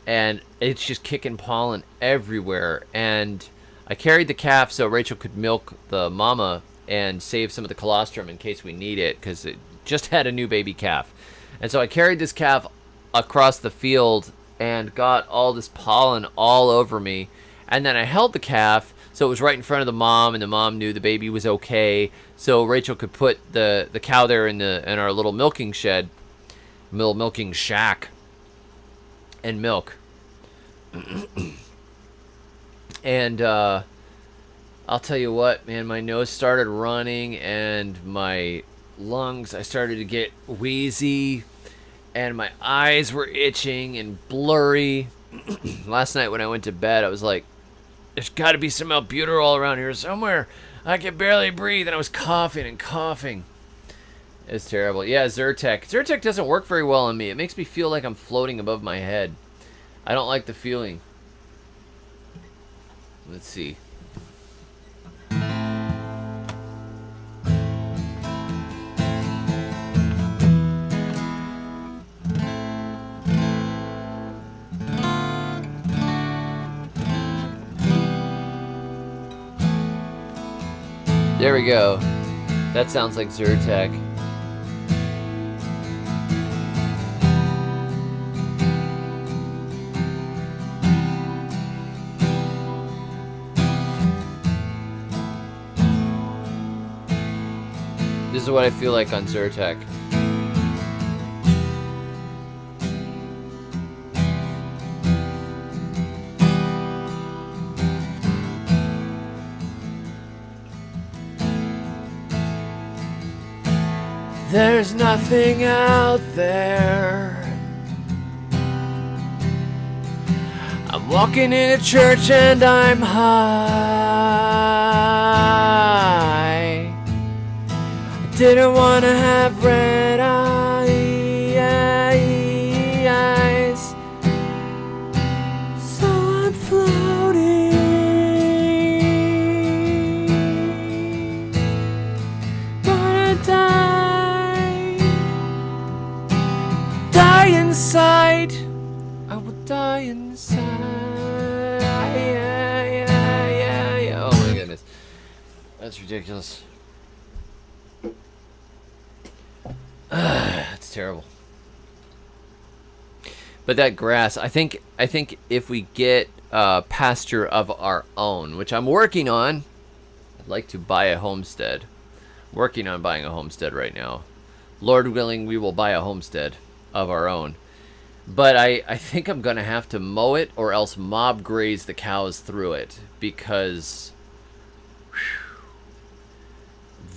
and it's just kicking pollen everywhere. And I carried the calf so Rachel could milk the mama and save some of the colostrum in case we need it, because it just had a new baby calf. And so I carried this calf across the field and got all this pollen all over me. And then I held the calf so it was right in front of the mom, and the mom knew the baby was okay. So Rachel could put the cow there in our little milking shed, little milking shack, and milk. And I'll tell you what, man, my nose started running and my lungs, I started to get wheezy, and my eyes were itching and blurry. Last night when I went to bed, I was like, there's got to be some albuterol around here somewhere. I can barely breathe, and I was coughing and coughing. It's terrible. Yeah, Zyrtec. Zyrtec doesn't work very well on me. It makes me feel like I'm floating above my head. I don't like the feeling. Let's see. There we go. That sounds like Zyrtec. This is what I feel like on Zyrtec. There's nothing out there. I'm walking in a church and I'm high. I didn't want to have red eyes, so I'm floating. Gonna die inside. I will die inside. Yeah. Oh my goodness, that's ridiculous. That's terrible. But that grass, I think if we get pasture of our own, which I'm working on, I'd like to buy a homestead. Working on buying a homestead right now. Lord willing, we will buy a homestead of our own. But I think I'm gonna have to mow it or else mob graze the cows through it, because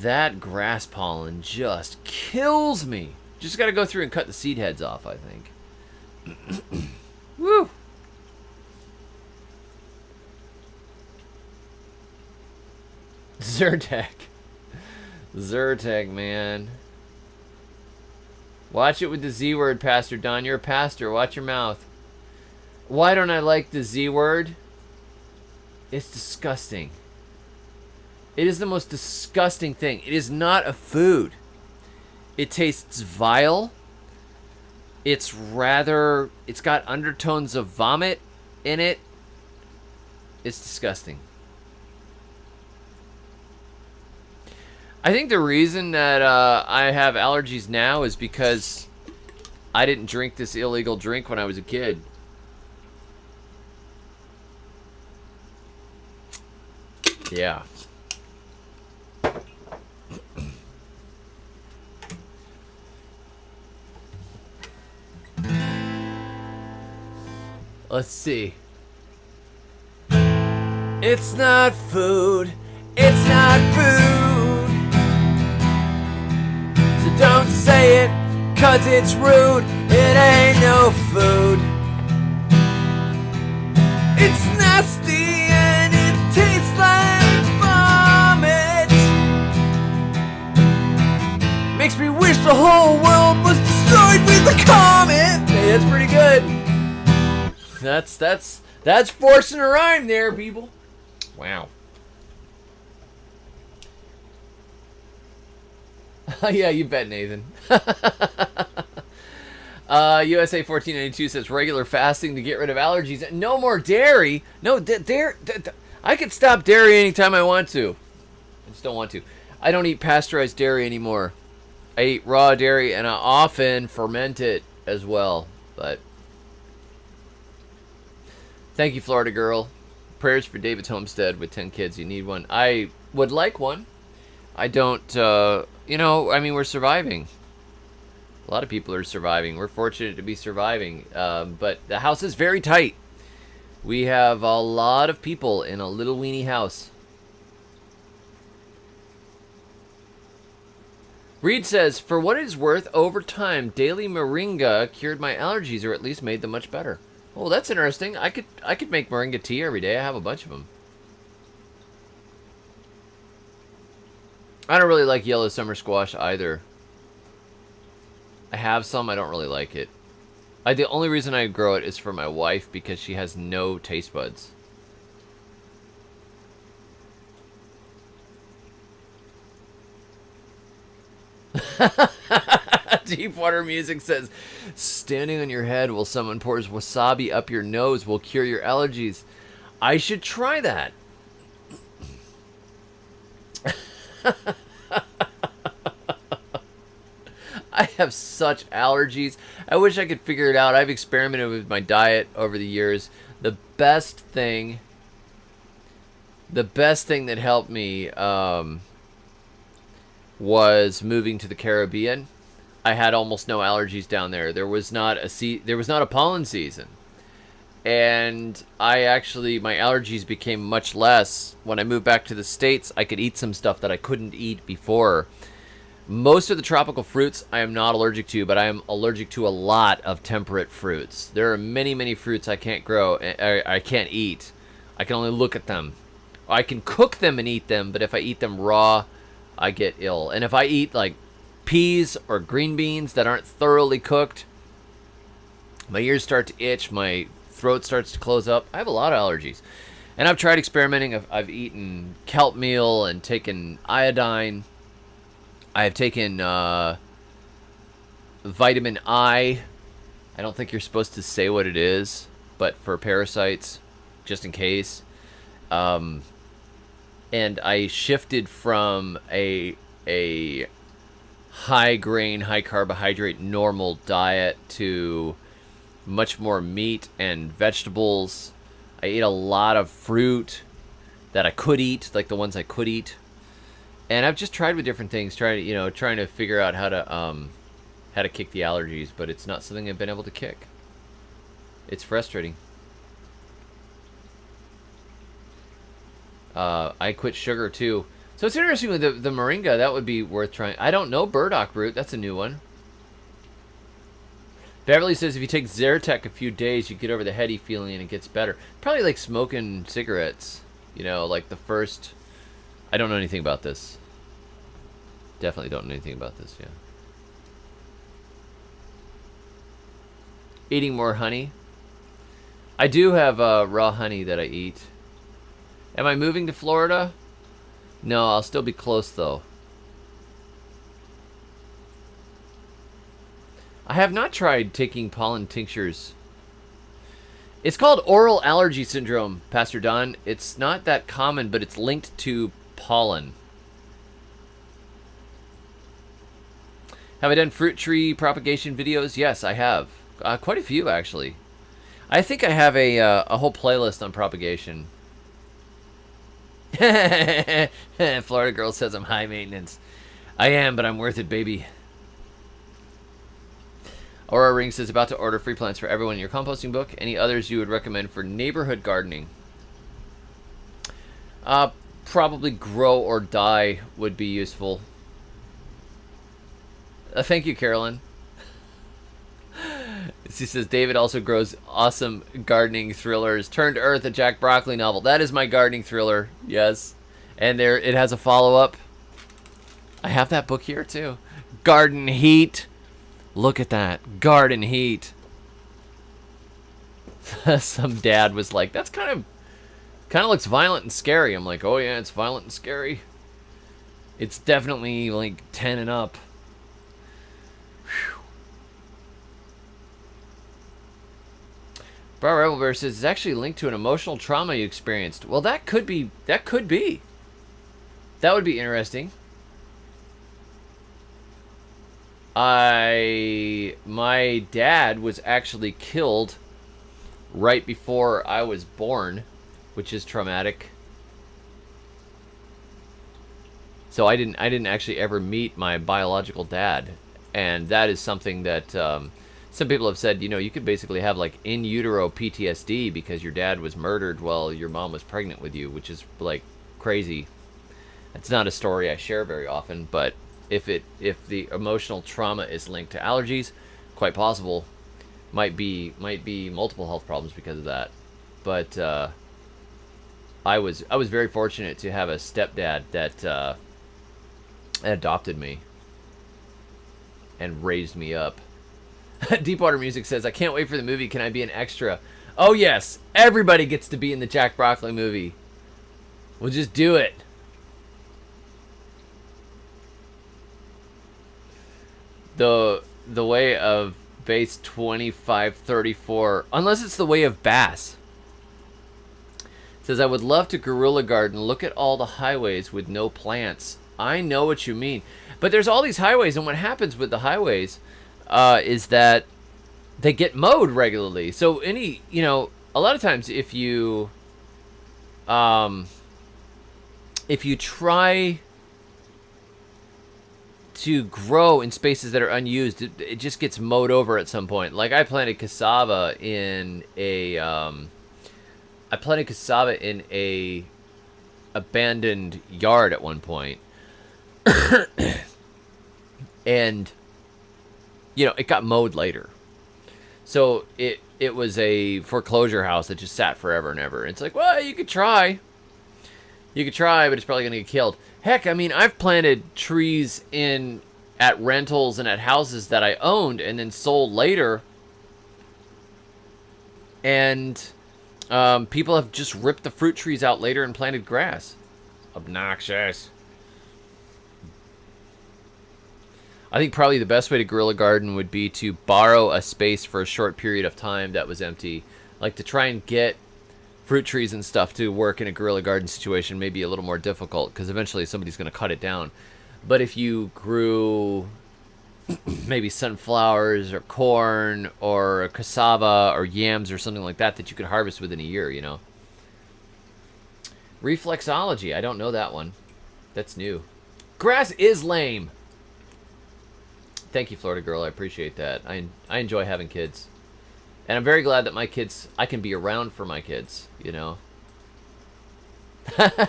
that grass pollen just kills me. Just gotta go through and cut the seed heads off, I think. Woo! Zyrtec. Zyrtec, man. Watch it with the Z word, Pastor Don. You're a pastor. Watch your mouth. Why don't I like the Z word? It's disgusting. It is the most disgusting thing. It is not a food. It tastes vile. It's got undertones of vomit in it. It's disgusting. I think the reason that I have allergies now is because I didn't drink this illegal drink when I was a kid. Yeah. Let's see. It's not food. It's not food. So don't say it, 'cause it's rude. It ain't no food. It's nasty and it tastes like vomit. Makes me wish the whole world was destroyed with a comet. Hey, that's pretty good. That's forcing a rhyme there, people. Wow. Yeah, you bet, Nathan. USA 1492 says regular fasting to get rid of allergies. No more dairy. No, I could stop dairy anytime I want to. I just don't want to. I don't eat pasteurized dairy anymore. I eat raw dairy, and I often ferment it as well. But thank you, Florida girl. Prayers for David's homestead with 10 kids. You need one. I would like one. I don't, I mean, we're surviving. A lot of people are surviving. We're fortunate to be surviving. But the house is very tight. We have a lot of people in a little weenie house. Reed says, for what it is worth, over time, daily moringa cured my allergies, or at least made them much better. Oh, that's interesting. I could make moringa tea every day. I have a bunch of them. I don't really like yellow summer squash either. I have some. I don't really like it. The only reason I grow it is for my wife because she has no taste buds. Deepwater Music says, standing on your head while someone pours wasabi up your nose will cure your allergies. I should try that. I have such allergies. I wish I could figure it out. I've experimented with my diet over the years. The best thing that helped me was moving to the Caribbean. I had almost no allergies down there. There was not a pollen season. And my allergies became much less. When I moved back to the States, I could eat some stuff that I couldn't eat before. Most of the tropical fruits I am not allergic to, but I am allergic to a lot of temperate fruits. There are many, many fruits I can't grow, I can't eat. I can only look at them. I can cook them and eat them, but if I eat them raw, I get ill. And if I eat like peas or green beans that aren't thoroughly cooked, my ears start to itch, my throat starts to close up. I have a lot of allergies. And I've tried experimenting. I've eaten kelp meal and taken iodine. I have taken vitamin I. I don't think you're supposed to say what it is, but for parasites, just in case. And I shifted from a high grain, high carbohydrate, normal diet to much more meat and vegetables. I ate a lot of fruit that I could eat, like the ones I could eat. And I've just tried with different things, trying to figure out how to kick the allergies, but it's not something I've been able to kick. It's frustrating. I quit sugar too. So it's interesting with the moringa. That would be worth trying. I don't know burdock root. That's a new one. Beverly says if you take Zyrtec a few days, you get over the heady feeling and it gets better. Probably like smoking cigarettes. Like the first... I don't know anything about this. Definitely don't know anything about this, yeah. Eating more honey. I do have raw honey that I eat. Am I moving to Florida? No, I'll still be close, though. I have not tried taking pollen tinctures. It's called oral allergy syndrome, Pastor Don. It's not that common, but it's linked to pollen. Have I done fruit tree propagation videos? Yes, I have. Quite a few, actually. I think I have a whole playlist on propagation. Florida girl says I'm high maintenance. I am, but I'm worth it, baby. Aura Ring says about to order free plants for everyone in your composting book. Any others you would recommend for neighborhood gardening? Probably Grow or Die would be useful. Thank you, Carolyn. She says David also grows awesome gardening thrillers. Turn to Earth, a Jack Broccoli novel. That is my gardening thriller, yes. And there, it has a follow-up. I have that book here too. Garden Heat. Look at that, Garden Heat. Some dad was like, "That's kind of looks violent and scary." I'm like, "Oh yeah, it's violent and scary. It's definitely like 10 and up." Bar Rebel Bear says it's actually linked to an emotional trauma you experienced. Well, that could be. That would be interesting. My dad was actually killed right before I was born, which is traumatic. So I didn't actually ever meet my biological dad, and that is something that some people have said, you could basically have like in utero PTSD because your dad was murdered while your mom was pregnant with you, which is like crazy. It's not a story I share very often, but if the emotional trauma is linked to allergies, quite possible, might be multiple health problems because of that. But I was very fortunate to have a stepdad that adopted me. and raised me up. Deepwater Music says, I can't wait for the movie. Can I be an extra? Oh, yes. Everybody gets to be in the Jack Broccoli movie. We'll just do it. The way of base 2534, unless it's the way of Bass. Says, I would love to guerrilla garden. Look at all the highways with no plants. I know what you mean. But there's all these highways, and what happens with the highways is that they get mowed regularly. So a lot of times if you try to grow in spaces that are unused, it just gets mowed over at some point. Like I planted cassava in a abandoned yard at one point. And it got mowed later. So it was a foreclosure house that just sat forever and ever. It's like, well, you could try. You could try, but it's probably going to get killed. Heck, I mean, I've planted trees at rentals and at houses that I owned and then sold later. And people have just ripped the fruit trees out later and planted grass. Obnoxious. I think probably the best way to guerrilla garden would be to borrow a space for a short period of time that was empty. Like to try and get fruit trees and stuff to work in a guerrilla garden situation may be a little more difficult because eventually somebody's going to cut it down. But if you grew maybe sunflowers or corn or cassava or yams or something like that you could harvest within a year, Reflexology, I don't know that one. That's new. Grass is lame. Thank you, Florida Girl. I appreciate that. I enjoy having kids. And I'm very glad that I can be around for my kids,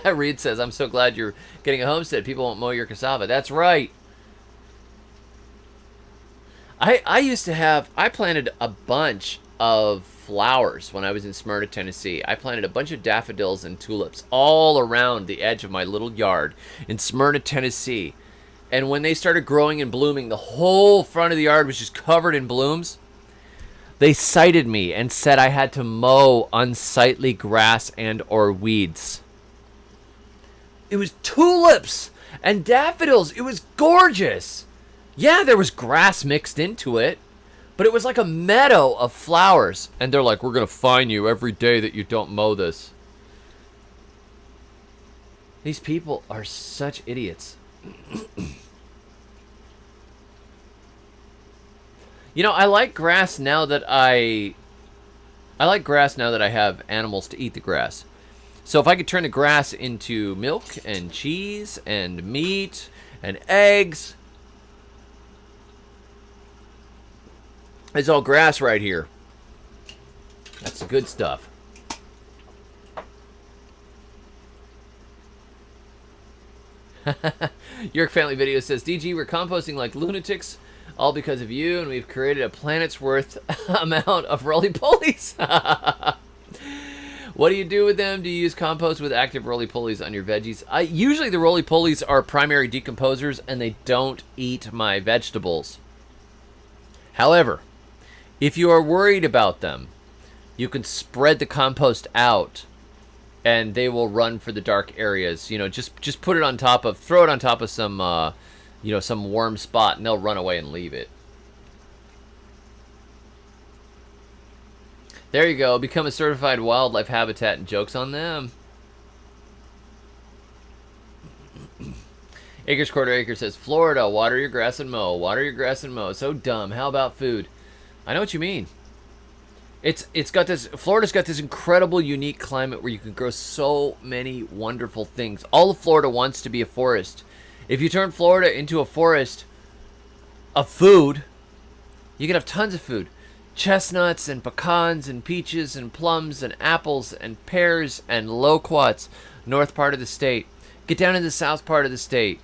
Reed says, I'm so glad you're getting a homestead. People won't mow your cassava. That's right. I planted a bunch of flowers when I was in Smyrna, Tennessee. I planted a bunch of daffodils and tulips all around the edge of my little yard in Smyrna, Tennessee. And when they started growing and blooming, the whole front of the yard was just covered in blooms. They cited me and said I had to mow unsightly grass and or weeds. It was tulips and daffodils. It was gorgeous. Yeah, there was grass mixed into it, but it was like a meadow of flowers. And they're like, we're going to fine you every day that you don't mow this. These people are such idiots. I like grass now that I have animals to eat the grass. So if I could turn the grass into milk and cheese and meat and eggs, it's all grass right here. That's the good stuff. York Family Video says, DG, we're composting like lunatics, all because of you, and we've created a planet's worth amount of roly-polies. What do you do with them? Do you use compost with active roly-polies on your veggies? Usually the roly-polies are primary decomposers, and they don't eat my vegetables. However, if you are worried about them, you can spread the compost out, and they will run for the dark areas. Just put it on top of, throw it on top of some, some warm spot, and they'll run away and leave it. There you go. Become a certified wildlife habitat and jokes on them. Acres Quarter Acre says, Florida, water your grass and mow. Water your grass and mow. So dumb. How about food? I know what you mean. Florida's got this incredible, unique climate where you can grow so many wonderful things. All of Florida wants to be a forest. If you turn Florida into a forest of food, you can have tons of food. Chestnuts and pecans and peaches and plums and apples and pears and loquats, north part of the state. Get down in the south part of the state.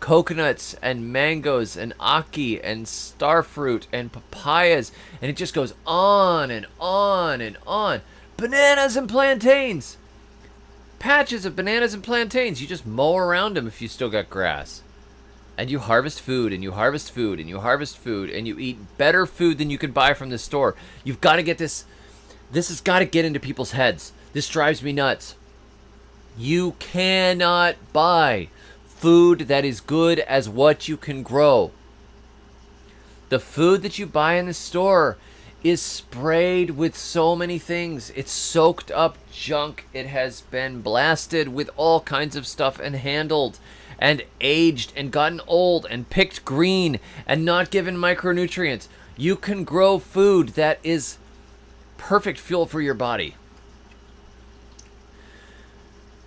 Coconuts and mangoes and ackee and starfruit and papayas, and it just goes on and on and on. Bananas and plantains. Patches of bananas and plantains. You just mow around them if you still got grass. and you harvest food, and you harvest food, and you harvest food, and you eat better food than you could buy from the store. You've got to get this. This has got to get into people's heads. This drives me nuts. You cannot buy food that is good as what you can grow. The food that you buy in the store is sprayed with so many things. It's soaked up junk. It has been blasted with all kinds of stuff and handled and aged and gotten old and picked green and not given micronutrients. You can grow food that is perfect fuel for your body.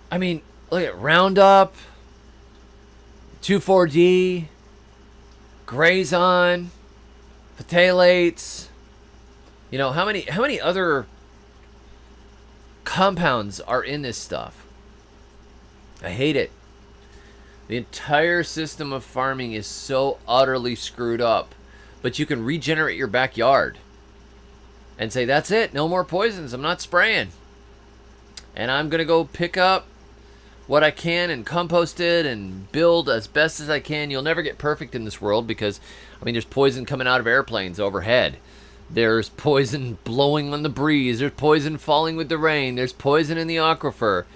I mean, look at Roundup, 2,4-D, Grazon, phthalates. You know, how many other compounds are in this stuff? I hate it. The entire system of farming is so utterly screwed up. But you can regenerate your backyard and say, that's it, no more poisons, I'm not spraying. And I'm going to go pick up what I can and compost it and build as best as I can. You'll never get perfect in this world because, I mean, there's poison coming out of airplanes overhead. There's poison blowing on the breeze. There's poison falling with the rain. There's poison in the aquifer.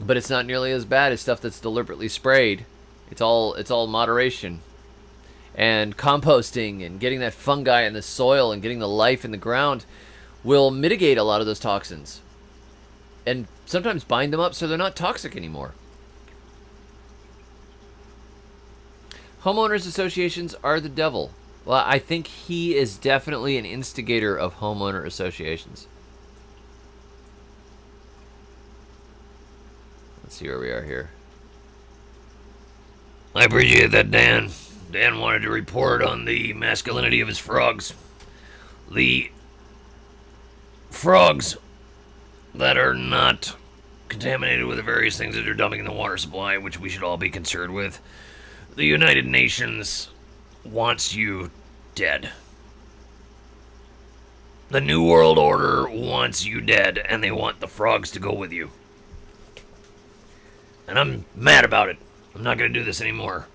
But it's not nearly as bad as stuff that's deliberately sprayed. It's all moderation. And composting and getting that fungi in the soil and getting the life in the ground will mitigate a lot of those toxins. And sometimes bind them up so they're not toxic anymore. Homeowners associations are the devil. Well, I think he is definitely an instigator of homeowner associations. Let's see where we are here. I appreciate that, Dan. Dan wanted to report on the masculinity of his frogs. The frogs that are not contaminated with the various things that are dumping in the water supply, which we should all be concerned with. The United Nations wants you dead. The New World Order wants you dead, and they want the frogs to go with you. And I'm mad about it. I'm not going to do this anymore.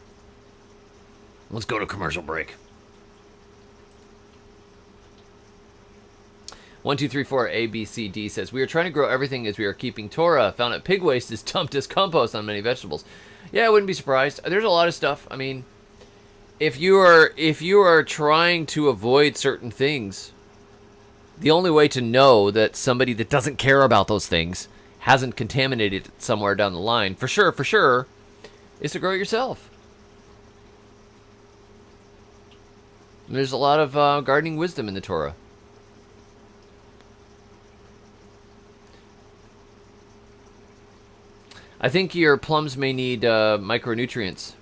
Let's go to commercial break. 1234 ABCD says, we are trying to grow everything as we are keeping Torah. Found that pig waste is dumped as compost on many vegetables. Yeah, I wouldn't be surprised. There's a lot of stuff. I mean, if you are trying to avoid certain things, the only way to know that somebody that doesn't care about those things hasn't contaminated it somewhere down the line, for sure, is to grow it yourself. And there's a lot of gardening wisdom in the Torah. I think your plums may need micronutrients.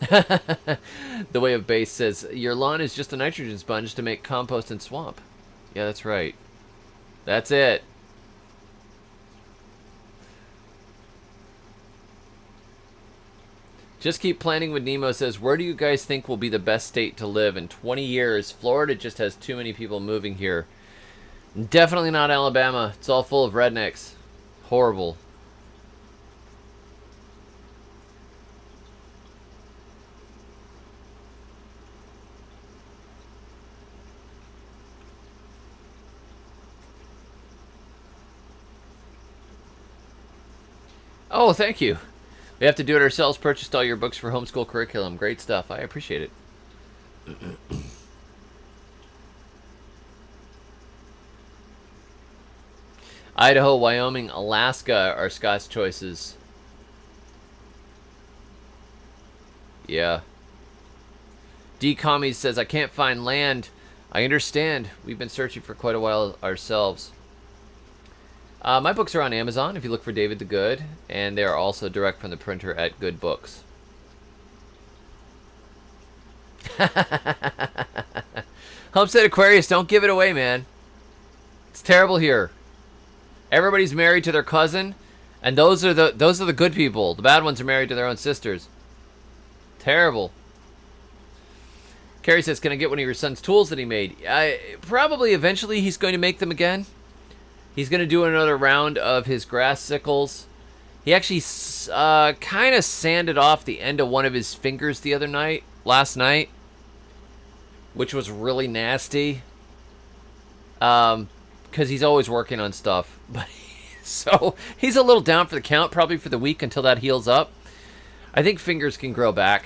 The Way of Base says, your lawn is just a nitrogen sponge to make compost and swamp. Yeah, that's right. That's it. Just keep planning with Nemo says, where do you guys think will be the best state to live in 20 years? Florida just has too many people moving here. Definitely not Alabama. It's all full of rednecks. Horrible. Oh, thank you. We have to do it ourselves. Purchased all your books for homeschool curriculum. Great stuff. I appreciate it. Idaho, Wyoming, Alaska are Scott's choices. Yeah. D. Commies says, I can't find land. I understand. We've been searching for quite a while ourselves. My books are on Amazon if you look for David the Good, and they are also direct from the printer at Good Books. Homestead Aquarius, don't give it away, man. It's terrible here. Everybody's married to their cousin, and those are the good people. The bad ones are married to their own sisters. Terrible. Carrie says, can I get one of your son's tools that he made? Probably eventually he's going to make them again. He's going to do another round of his grass sickles He actually kind of sanded off the end of one of his fingers last night, which was really nasty. Because he's always working on stuff. But so he's a little down for the count, probably for the week until that heals up. I think fingers can grow back.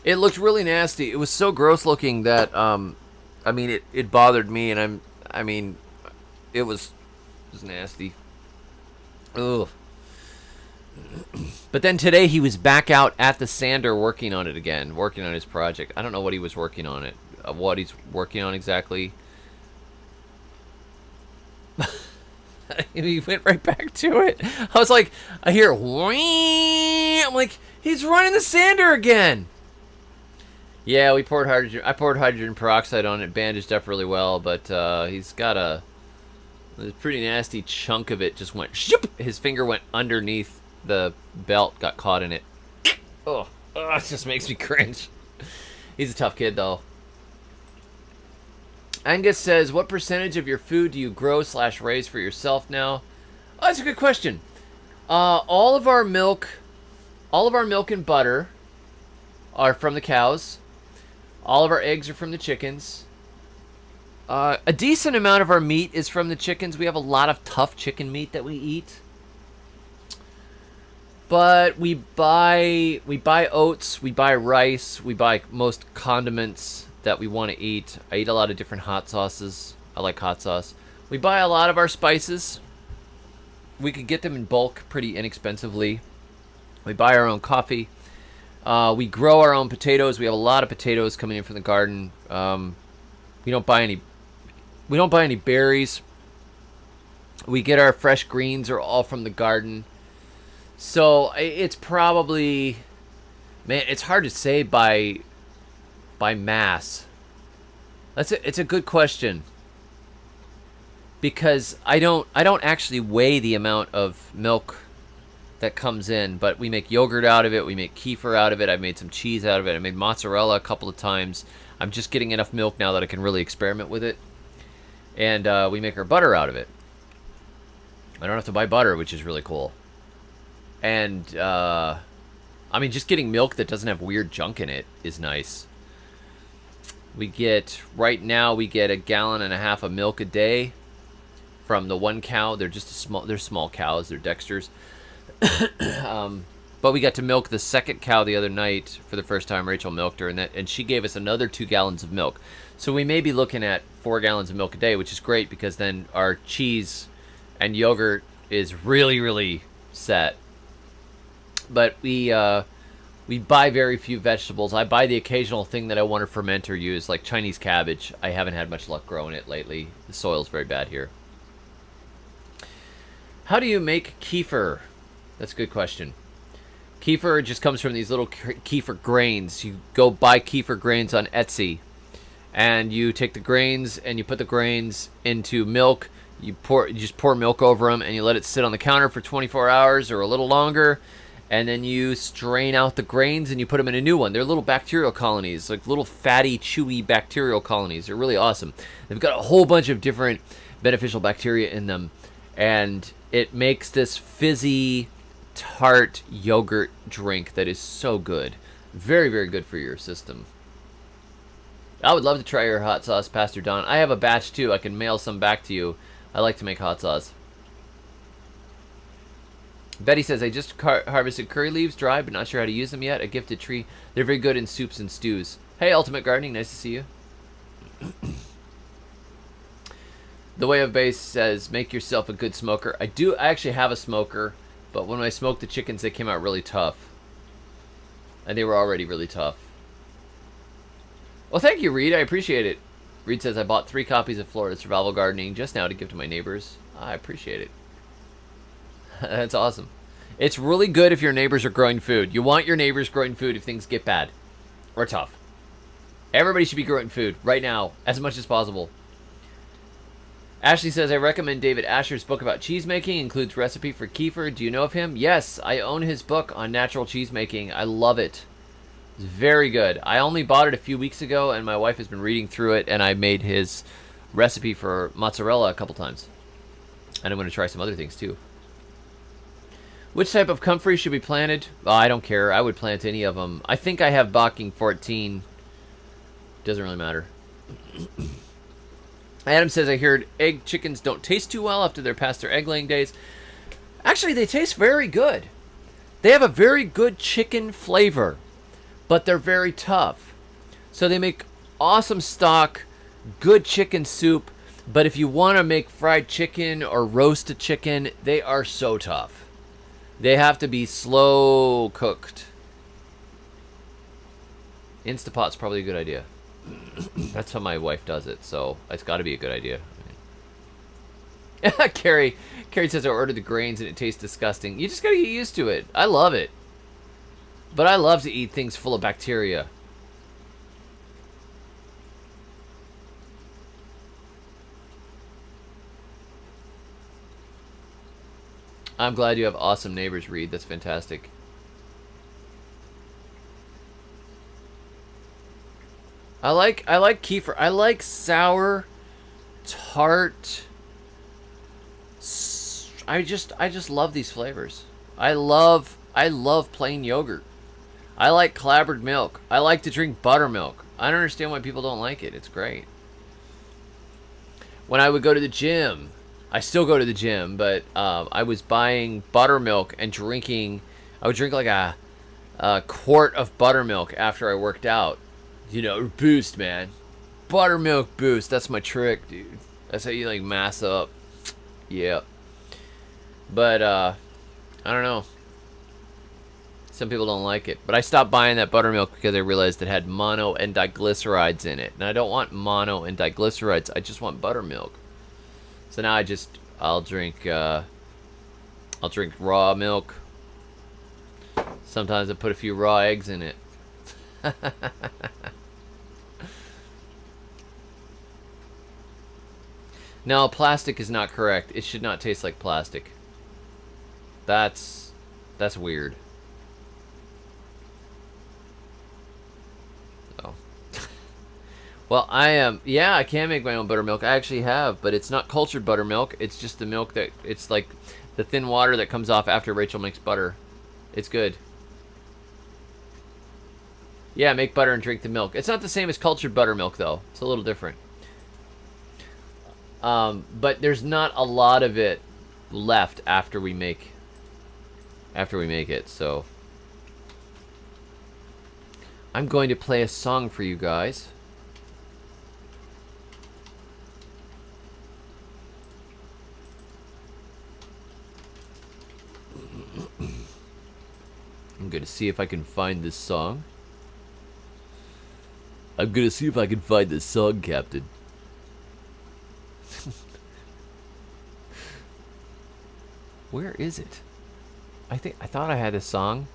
It looked really nasty. It was so gross looking that, I mean, it bothered me, and it was nasty. Ugh. But then today he was back out at the sander working on it again, working on his project. I don't know what he was working on what he's working on exactly. He went right back to it. I was like, I hear whee! I'm like, he's running the sander again. Yeah, I poured hydrogen peroxide on it, bandaged up really well, but he's got a pretty nasty chunk of it just went shoop. His finger went underneath the belt, got caught in it. Oh, it just makes me cringe. He's a tough kid, though. Angus says, what percentage of your food do you grow/raise for yourself now? Oh, that's a good question. All of our milk and butter are from the cows. All of our eggs are from the chickens. A decent amount of our meat is from the chickens. We have a lot of tough chicken meat that we eat. But we buy oats, we buy rice, we buy most condiments that we want to eat. I eat a lot of different hot sauces. I like hot sauce. We buy a lot of our spices. We could get them in bulk pretty inexpensively. We buy our own coffee. We grow our own potatoes. We have a lot of potatoes coming in from the garden. We don't buy any berries. We get our fresh greens are all from the garden. So it's probably, man, it's hard to say by mass. It's a good question. Because I don't actually weigh the amount of milk that comes in, but we make yogurt out of it, we make kefir out of it, I've made some cheese out of it, I made mozzarella a couple of times. I'm just getting enough milk now that I can really experiment with it. And we make our butter out of it. I don't have to buy butter, which is really cool. And, I mean, just getting milk that doesn't have weird junk in it is nice. Right now, we get 1.5 gallons of milk a day from the one cow. They're small cows, they're Dexters. But we got to milk the second cow the other night for the first time. Rachel milked her, and she gave us another 2 gallons of milk. So we may be looking at 4 gallons of milk a day, which is great because then our cheese and yogurt is really, really set. But we buy very few vegetables. I buy the occasional thing that I want to ferment or use, like Chinese cabbage. I haven't had much luck growing it lately. The soil's very bad here. How do you make kefir? That's a good question. Kefir just comes from these little kefir grains. You go buy kefir grains on Etsy. And you take the grains and you put the grains into milk. You just pour milk over them and you let it sit on the counter for 24 hours or a little longer. And then you strain out the grains and you put them in a new one. They're little bacterial colonies, like little fatty, chewy bacterial colonies. They're really awesome. They've got a whole bunch of different beneficial bacteria in them. And it makes this fizzy, tart yogurt drink that is so good. Very, very good for your system. I would love to try your hot sauce, Pastor Don. I have a batch too. I can mail some back to you. I like to make hot sauce. Betty says, I just harvested curry leaves, dry, but not sure how to use them yet. A gifted tree. They're very good in soups and stews. Hey, Ultimate Gardening. Nice to see you. The Way of Base says, make yourself a good smoker. I actually have a smoker, but when I smoked the chickens, they came out really tough. And they were already really tough. Well, thank you, Reed. I appreciate it. Reed says, I bought 3 copies of Florida Survival Gardening just now to give to my neighbors. I appreciate it. That's awesome. It's really good if your neighbors are growing food. You want your neighbors growing food if things get bad or tough. Everybody should be growing food right now as much as possible. Ashley says, I recommend David Asher's book about cheese making. Includes recipe for kefir. Do you know of him? Yes, I own his book on natural cheese making. I love it. It's very good. I only bought it a few weeks ago, and my wife has been reading through it, and I made his recipe for mozzarella a couple times. And I'm going to try some other things, too. Which type of comfrey should be planted? Oh, I don't care. I would plant any of them. I think I have Bocking 14. Doesn't really matter. Adam says, I heard egg chickens don't taste too well after they're past their egg-laying days. Actually, they taste very good. They have a very good chicken flavor, but they're very tough. So they make awesome stock, good chicken soup, but if you want to make fried chicken or roasted chicken, they are so tough. They have to be slow cooked. Instapot's probably a good idea. That's how my wife does it, so it's got to be a good idea. Carrie says I ordered the grains and it tastes disgusting. You just got to get used to it. I love it. But I love to eat things full of bacteria. I'm glad you have awesome neighbors, Reed. That's fantastic. I like kefir. I like sour, tart. I just love these flavors. I love plain yogurt. I like clabbered milk. I like to drink buttermilk. I don't understand why people don't like it. It's great. When I would go to the gym, I still go to the gym, but I was buying buttermilk and drinking. I would drink like a quart of buttermilk after I worked out. You know, boost, man. Buttermilk boost. That's my trick, dude. That's how you like mass up. Yeah. But I don't know. Some people don't like it. But I stopped buying that buttermilk because I realized it had mono and diglycerides in it. And I don't want mono and diglycerides. I just want buttermilk. So now I'll drink raw milk. Sometimes I put a few raw eggs in it. No, plastic is not correct. It should not taste like plastic. That's weird. So. Well, I can make my own buttermilk. I actually have, but it's not cultured buttermilk. It's just the milk it's like the thin water that comes off after Rachel makes butter. It's good. Yeah, make butter and drink the milk. It's not the same as cultured buttermilk, though. It's a little different. But there's not a lot of it left after we make it, so I'm going to play a song for you guys. I'm going to see if I can find this song. I'm going to see if I can find this song, Captain. Where is it? I thought I had a song.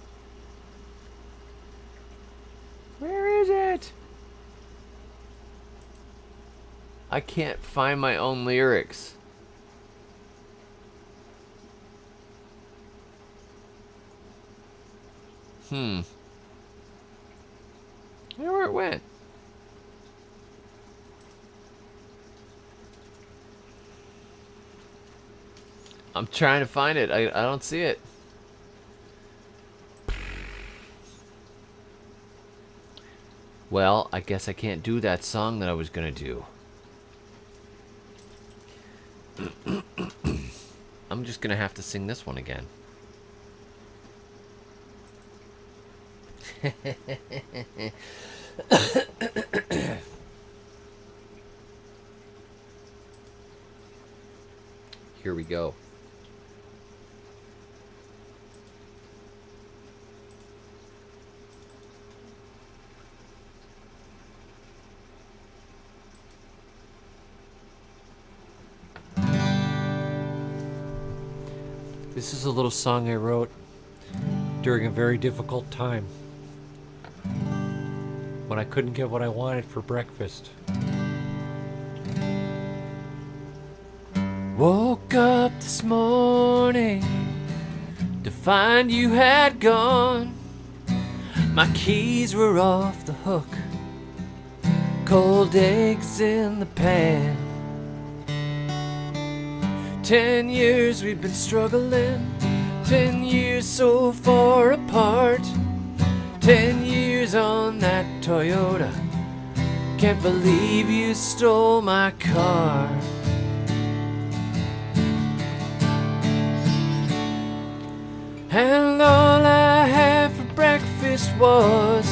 Where is it? I can't find my own lyrics. I don't know where it went. I'm trying to find it. I don't see it. Well, I guess I can't do that song that I was gonna do. I'm just gonna have to sing this one again. Here we go. This is a little song I wrote during a very difficult time when I couldn't get what I wanted for breakfast. Woke up this morning to find you had gone. My keys were off the hook, cold eggs in the pan. 10 years we've been struggling, 10 years so far apart. 10 years on that Toyota, can't believe you stole my car. And all I had for breakfast was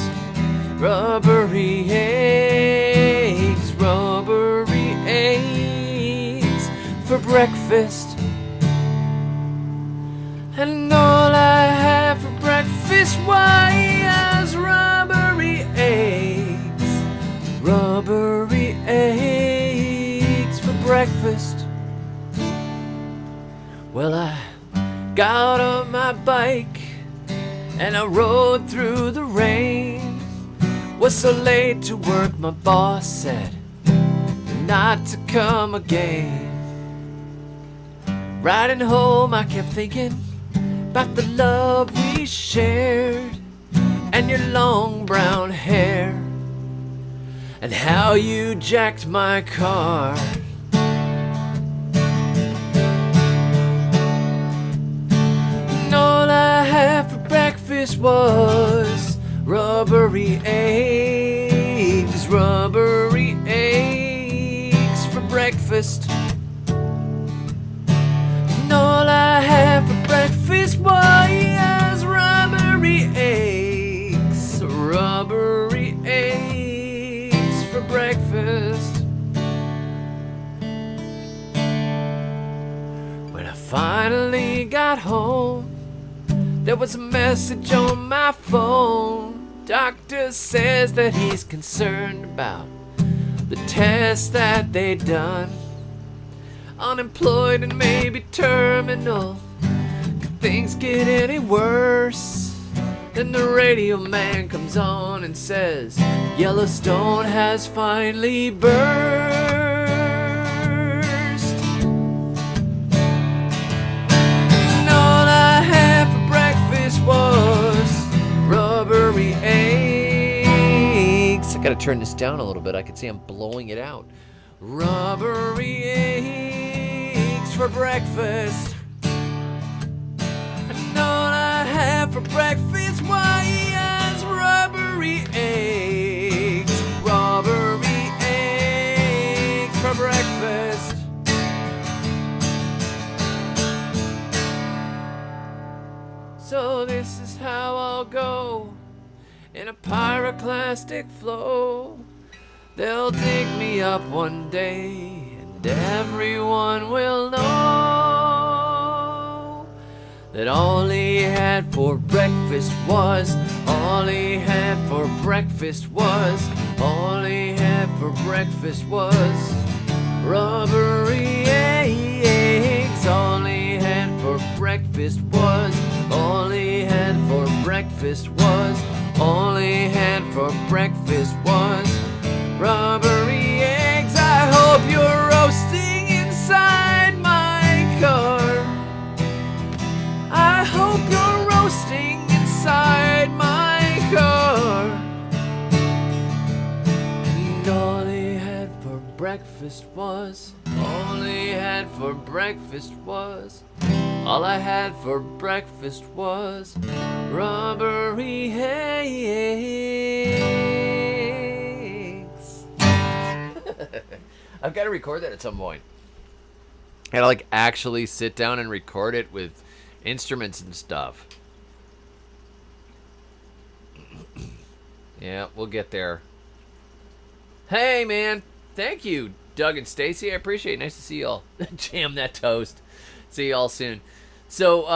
rubbery eggs for breakfast. And all I had for breakfast was rubbery eggs for breakfast. Well, I got on my bike and I rode through the rain. Was so late to work, my boss said not to come again. Riding home, I kept thinking about the love we shared and your long brown hair and how you jacked my car. And all I had for breakfast was rubbery eggs for breakfast. And all I had for breakfast was rubbery eggs for breakfast. When I finally got home, there was a message on my phone. Doctor says that he's concerned about the test that they done. Unemployed and maybe terminal. Could things get any worse? Then the radio man comes on and says Yellowstone has finally burst. And all I had for breakfast was rubbery eggs. I gotta turn this down a little bit. I can see I'm blowing it out. Rubbery eggs for breakfast. And all I had for breakfast was rubbery eggs for breakfast. So this is how I'll go, in a pyroclastic flow. They'll dig me up one day, and everyone will know that all he had for breakfast was, all he had for breakfast was, all he had for breakfast was rubbery eggs. All he had for breakfast was, all he had for breakfast was, all he had for breakfast was rubbery eggs. I hope you're roasting inside my car. I hope you're roasting inside my car. And all he had for breakfast was, all he had for breakfast was, all I had for breakfast was rubbery eggs. I've got to record that at some point. I gotta like actually sit down and record it with instruments and stuff. Yeah, we'll get there. Hey, man. Thank you, Doug and Stacy. I appreciate it. Nice to see y'all. Jam that toast. See y'all soon. So,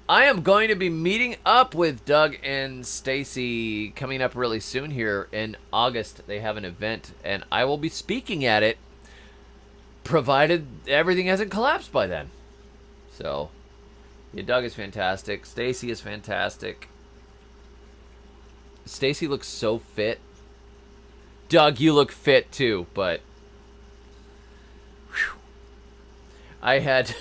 I am going to be meeting up with Doug and Stacy coming up really soon here in August. They have an event, and I will be speaking at it, provided everything hasn't collapsed by then. So, yeah, Doug is fantastic. Stacy is fantastic. Stacy looks so fit. Doug, you look fit too, but whew. I had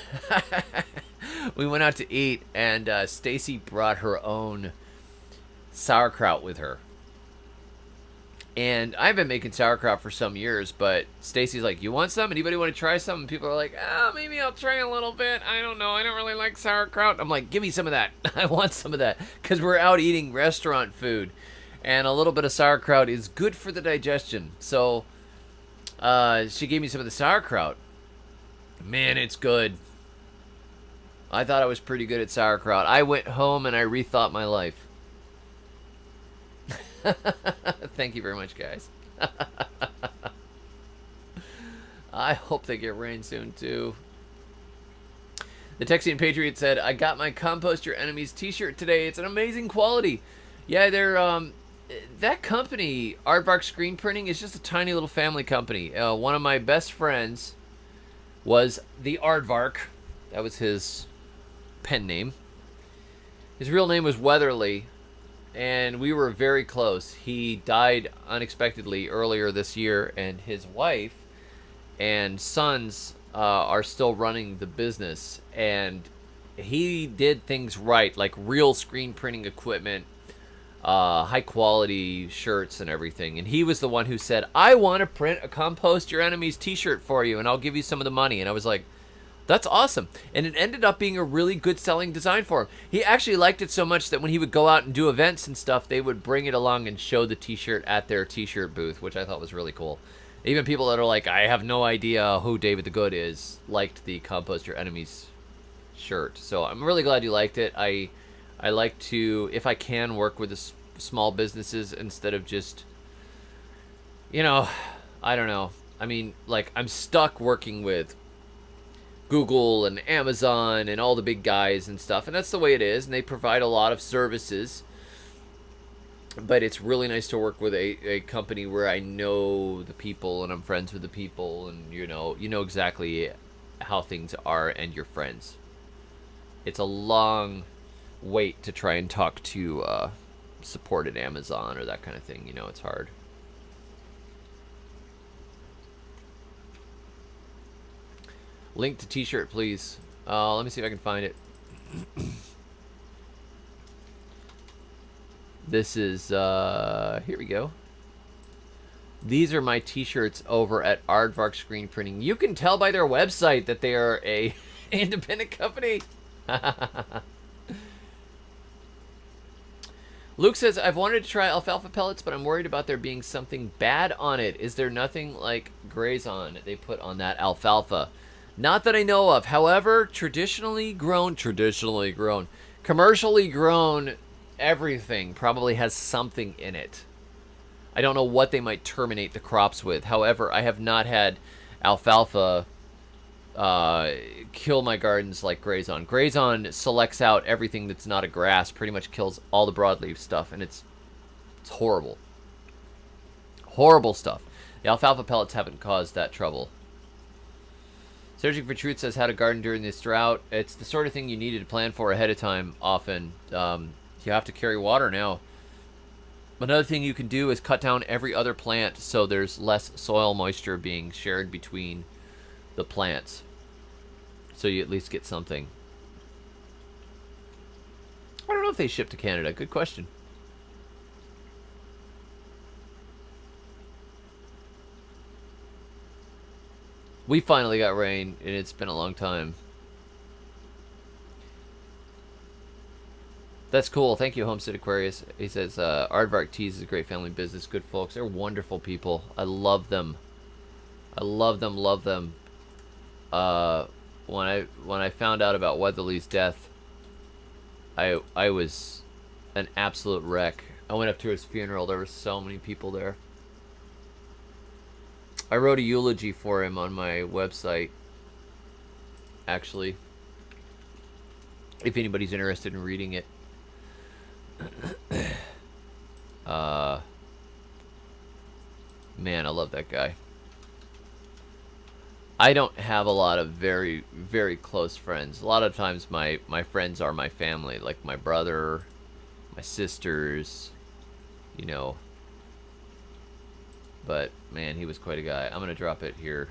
we went out to eat, and Stacy brought her own sauerkraut with her. And I've been making sauerkraut for some years, but Stacy's like, you want some? Anybody want to try some? And people are like, oh, maybe I'll try a little bit. I don't know. I don't really like sauerkraut. I'm like, give me some of that. I want some of that. Because we're out eating restaurant food. And a little bit of sauerkraut is good for the digestion. So she gave me some of the sauerkraut. Man, it's good. I thought I was pretty good at sauerkraut. I went home and I rethought my life. Thank you very much, guys. I hope they get rain soon, too. The Texian Patriot said, I got my Compost Your Enemies t-shirt today. It's an amazing quality. Yeah, they're, that company, Aardvark Screen Printing, is just a tiny little family company. One of my best friends was the Aardvark. That was his pen name. His real name was Weatherly. And we were very close. He died unexpectedly earlier this year, and his wife and sons are still running the business. And he did things right, like real screen printing equipment, high quality shirts and everything. And he was the one who said, I want to print a Compost Your Enemies t-shirt for you, and I'll give you some of the money. And I was like, that's awesome. And it ended up being a really good selling design for him. He actually liked it so much that when he would go out and do events and stuff, they would bring it along and show the t-shirt at their t-shirt booth, which I thought was really cool. Even people that are like, I have no idea who David the Good is, liked the Compost Your Enemies shirt. So I'm really glad you liked it. I like to, if I can, work with the small businesses instead of just, you know, I don't know. I mean, like, I'm stuck working with Google and Amazon and all the big guys and stuff, and that's the way it is, and they provide a lot of services, but it's really nice to work with a company where I know the people and I'm friends with the people, and you know exactly how things are and you're friends. It's a long wait to try and talk to support at Amazon or that kind of thing. You know, it's hard. Link to t-shirt, please. Let me see if I can find it. This is, here we go. These are my t-shirts over at Aardvark Screen Printing. You can tell by their website that they are a independent company. Luke says, I've wanted to try alfalfa pellets, but I'm worried about there being something bad on it. Is there nothing like Grazon they put on that alfalfa? Not that I know of. However, commercially grown, everything probably has something in it. I don't know what they might terminate the crops with. However, I have not had alfalfa kill my gardens like Grazon. Grazon selects out everything that's not a grass, pretty much kills all the broadleaf stuff, and it's horrible. Horrible stuff. The alfalfa pellets haven't caused that trouble. Searching for Truth says how to garden during this drought. It's the sort of thing you needed to plan for ahead of time often. You have to carry water now. Another thing you can do is cut down every other plant so there's less soil moisture being shared between the plants. So you at least get something. I don't know if they ship to Canada. Good question. We finally got rain, and it's been a long time. That's cool. Thank you, Homestead Aquarius. He says, Aardvark Teas is a great family business. Good folks. They're wonderful people. I love them. I love them, love them. When I found out about Weatherly's death, I was an absolute wreck. I went up to his funeral. There were so many people there. I wrote a eulogy for him on my website, actually, if anybody's interested in reading it. Man, I love that guy. I don't have a lot of very, very close friends. A lot of times my friends are my family, like my brother, my sisters, you know. But, man, he was quite a guy. I'm going to drop it here.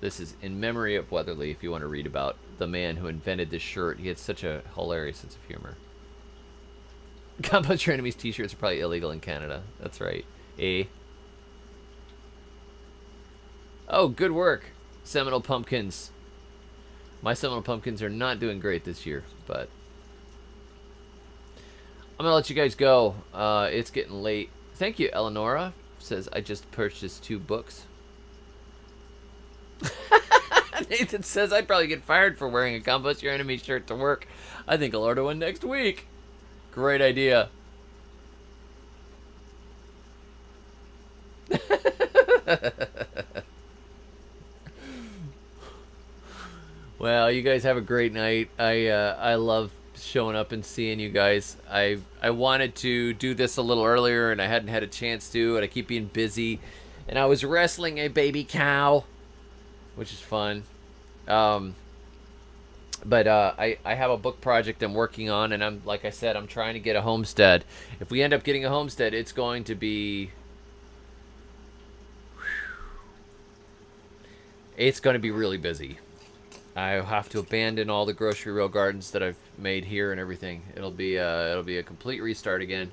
This is in memory of Weatherly, if you want to read about the man who invented this shirt. He had such a hilarious sense of humor. Compost Your Enemies t-shirts are probably illegal in Canada. That's right. Eh? Oh, good work, Seminole Pumpkins. My Seminole Pumpkins are not doing great this year, but I'm going to let you guys go. It's getting late. Thank you, Eleonora. Says, I just purchased 2 books. Nathan says, I'd probably get fired for wearing a Compost Your Enemy shirt to work. I think I'll order one next week. Great idea. Well, you guys have a great night. I love showing up and seeing you guys. I wanted to do this a little earlier, and I hadn't had a chance to, and I keep being busy. And I was wrestling a baby cow, which is fun. But I have a book project I'm working on, and I'm, like I said, I'm trying to get a homestead. If we end up getting a homestead, it's going to be... It's going to be really busy. I have to abandon all the grocery row gardens that I've made here and everything. It'll be a complete restart again,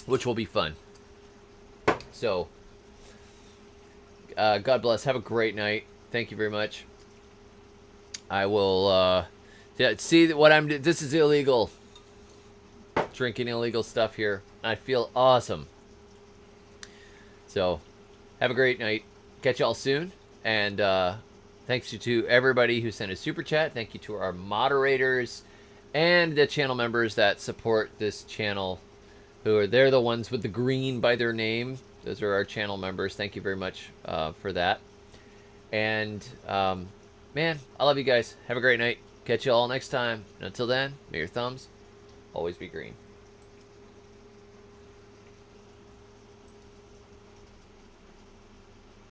which will be fun. So, God bless. Have a great night. Thank you very much. I will see what I'm. This is illegal. Drinking illegal stuff here. I feel awesome. So, have a great night. Catch y'all soon. And thanks to everybody who sent a super chat. Thank you to our moderators and the channel members that support this channel. They're the ones with the green by their name. Those are our channel members. Thank you very much for that. And man, I love you guys. Have a great night. Catch you all next time. And until then, may your thumbs always be green.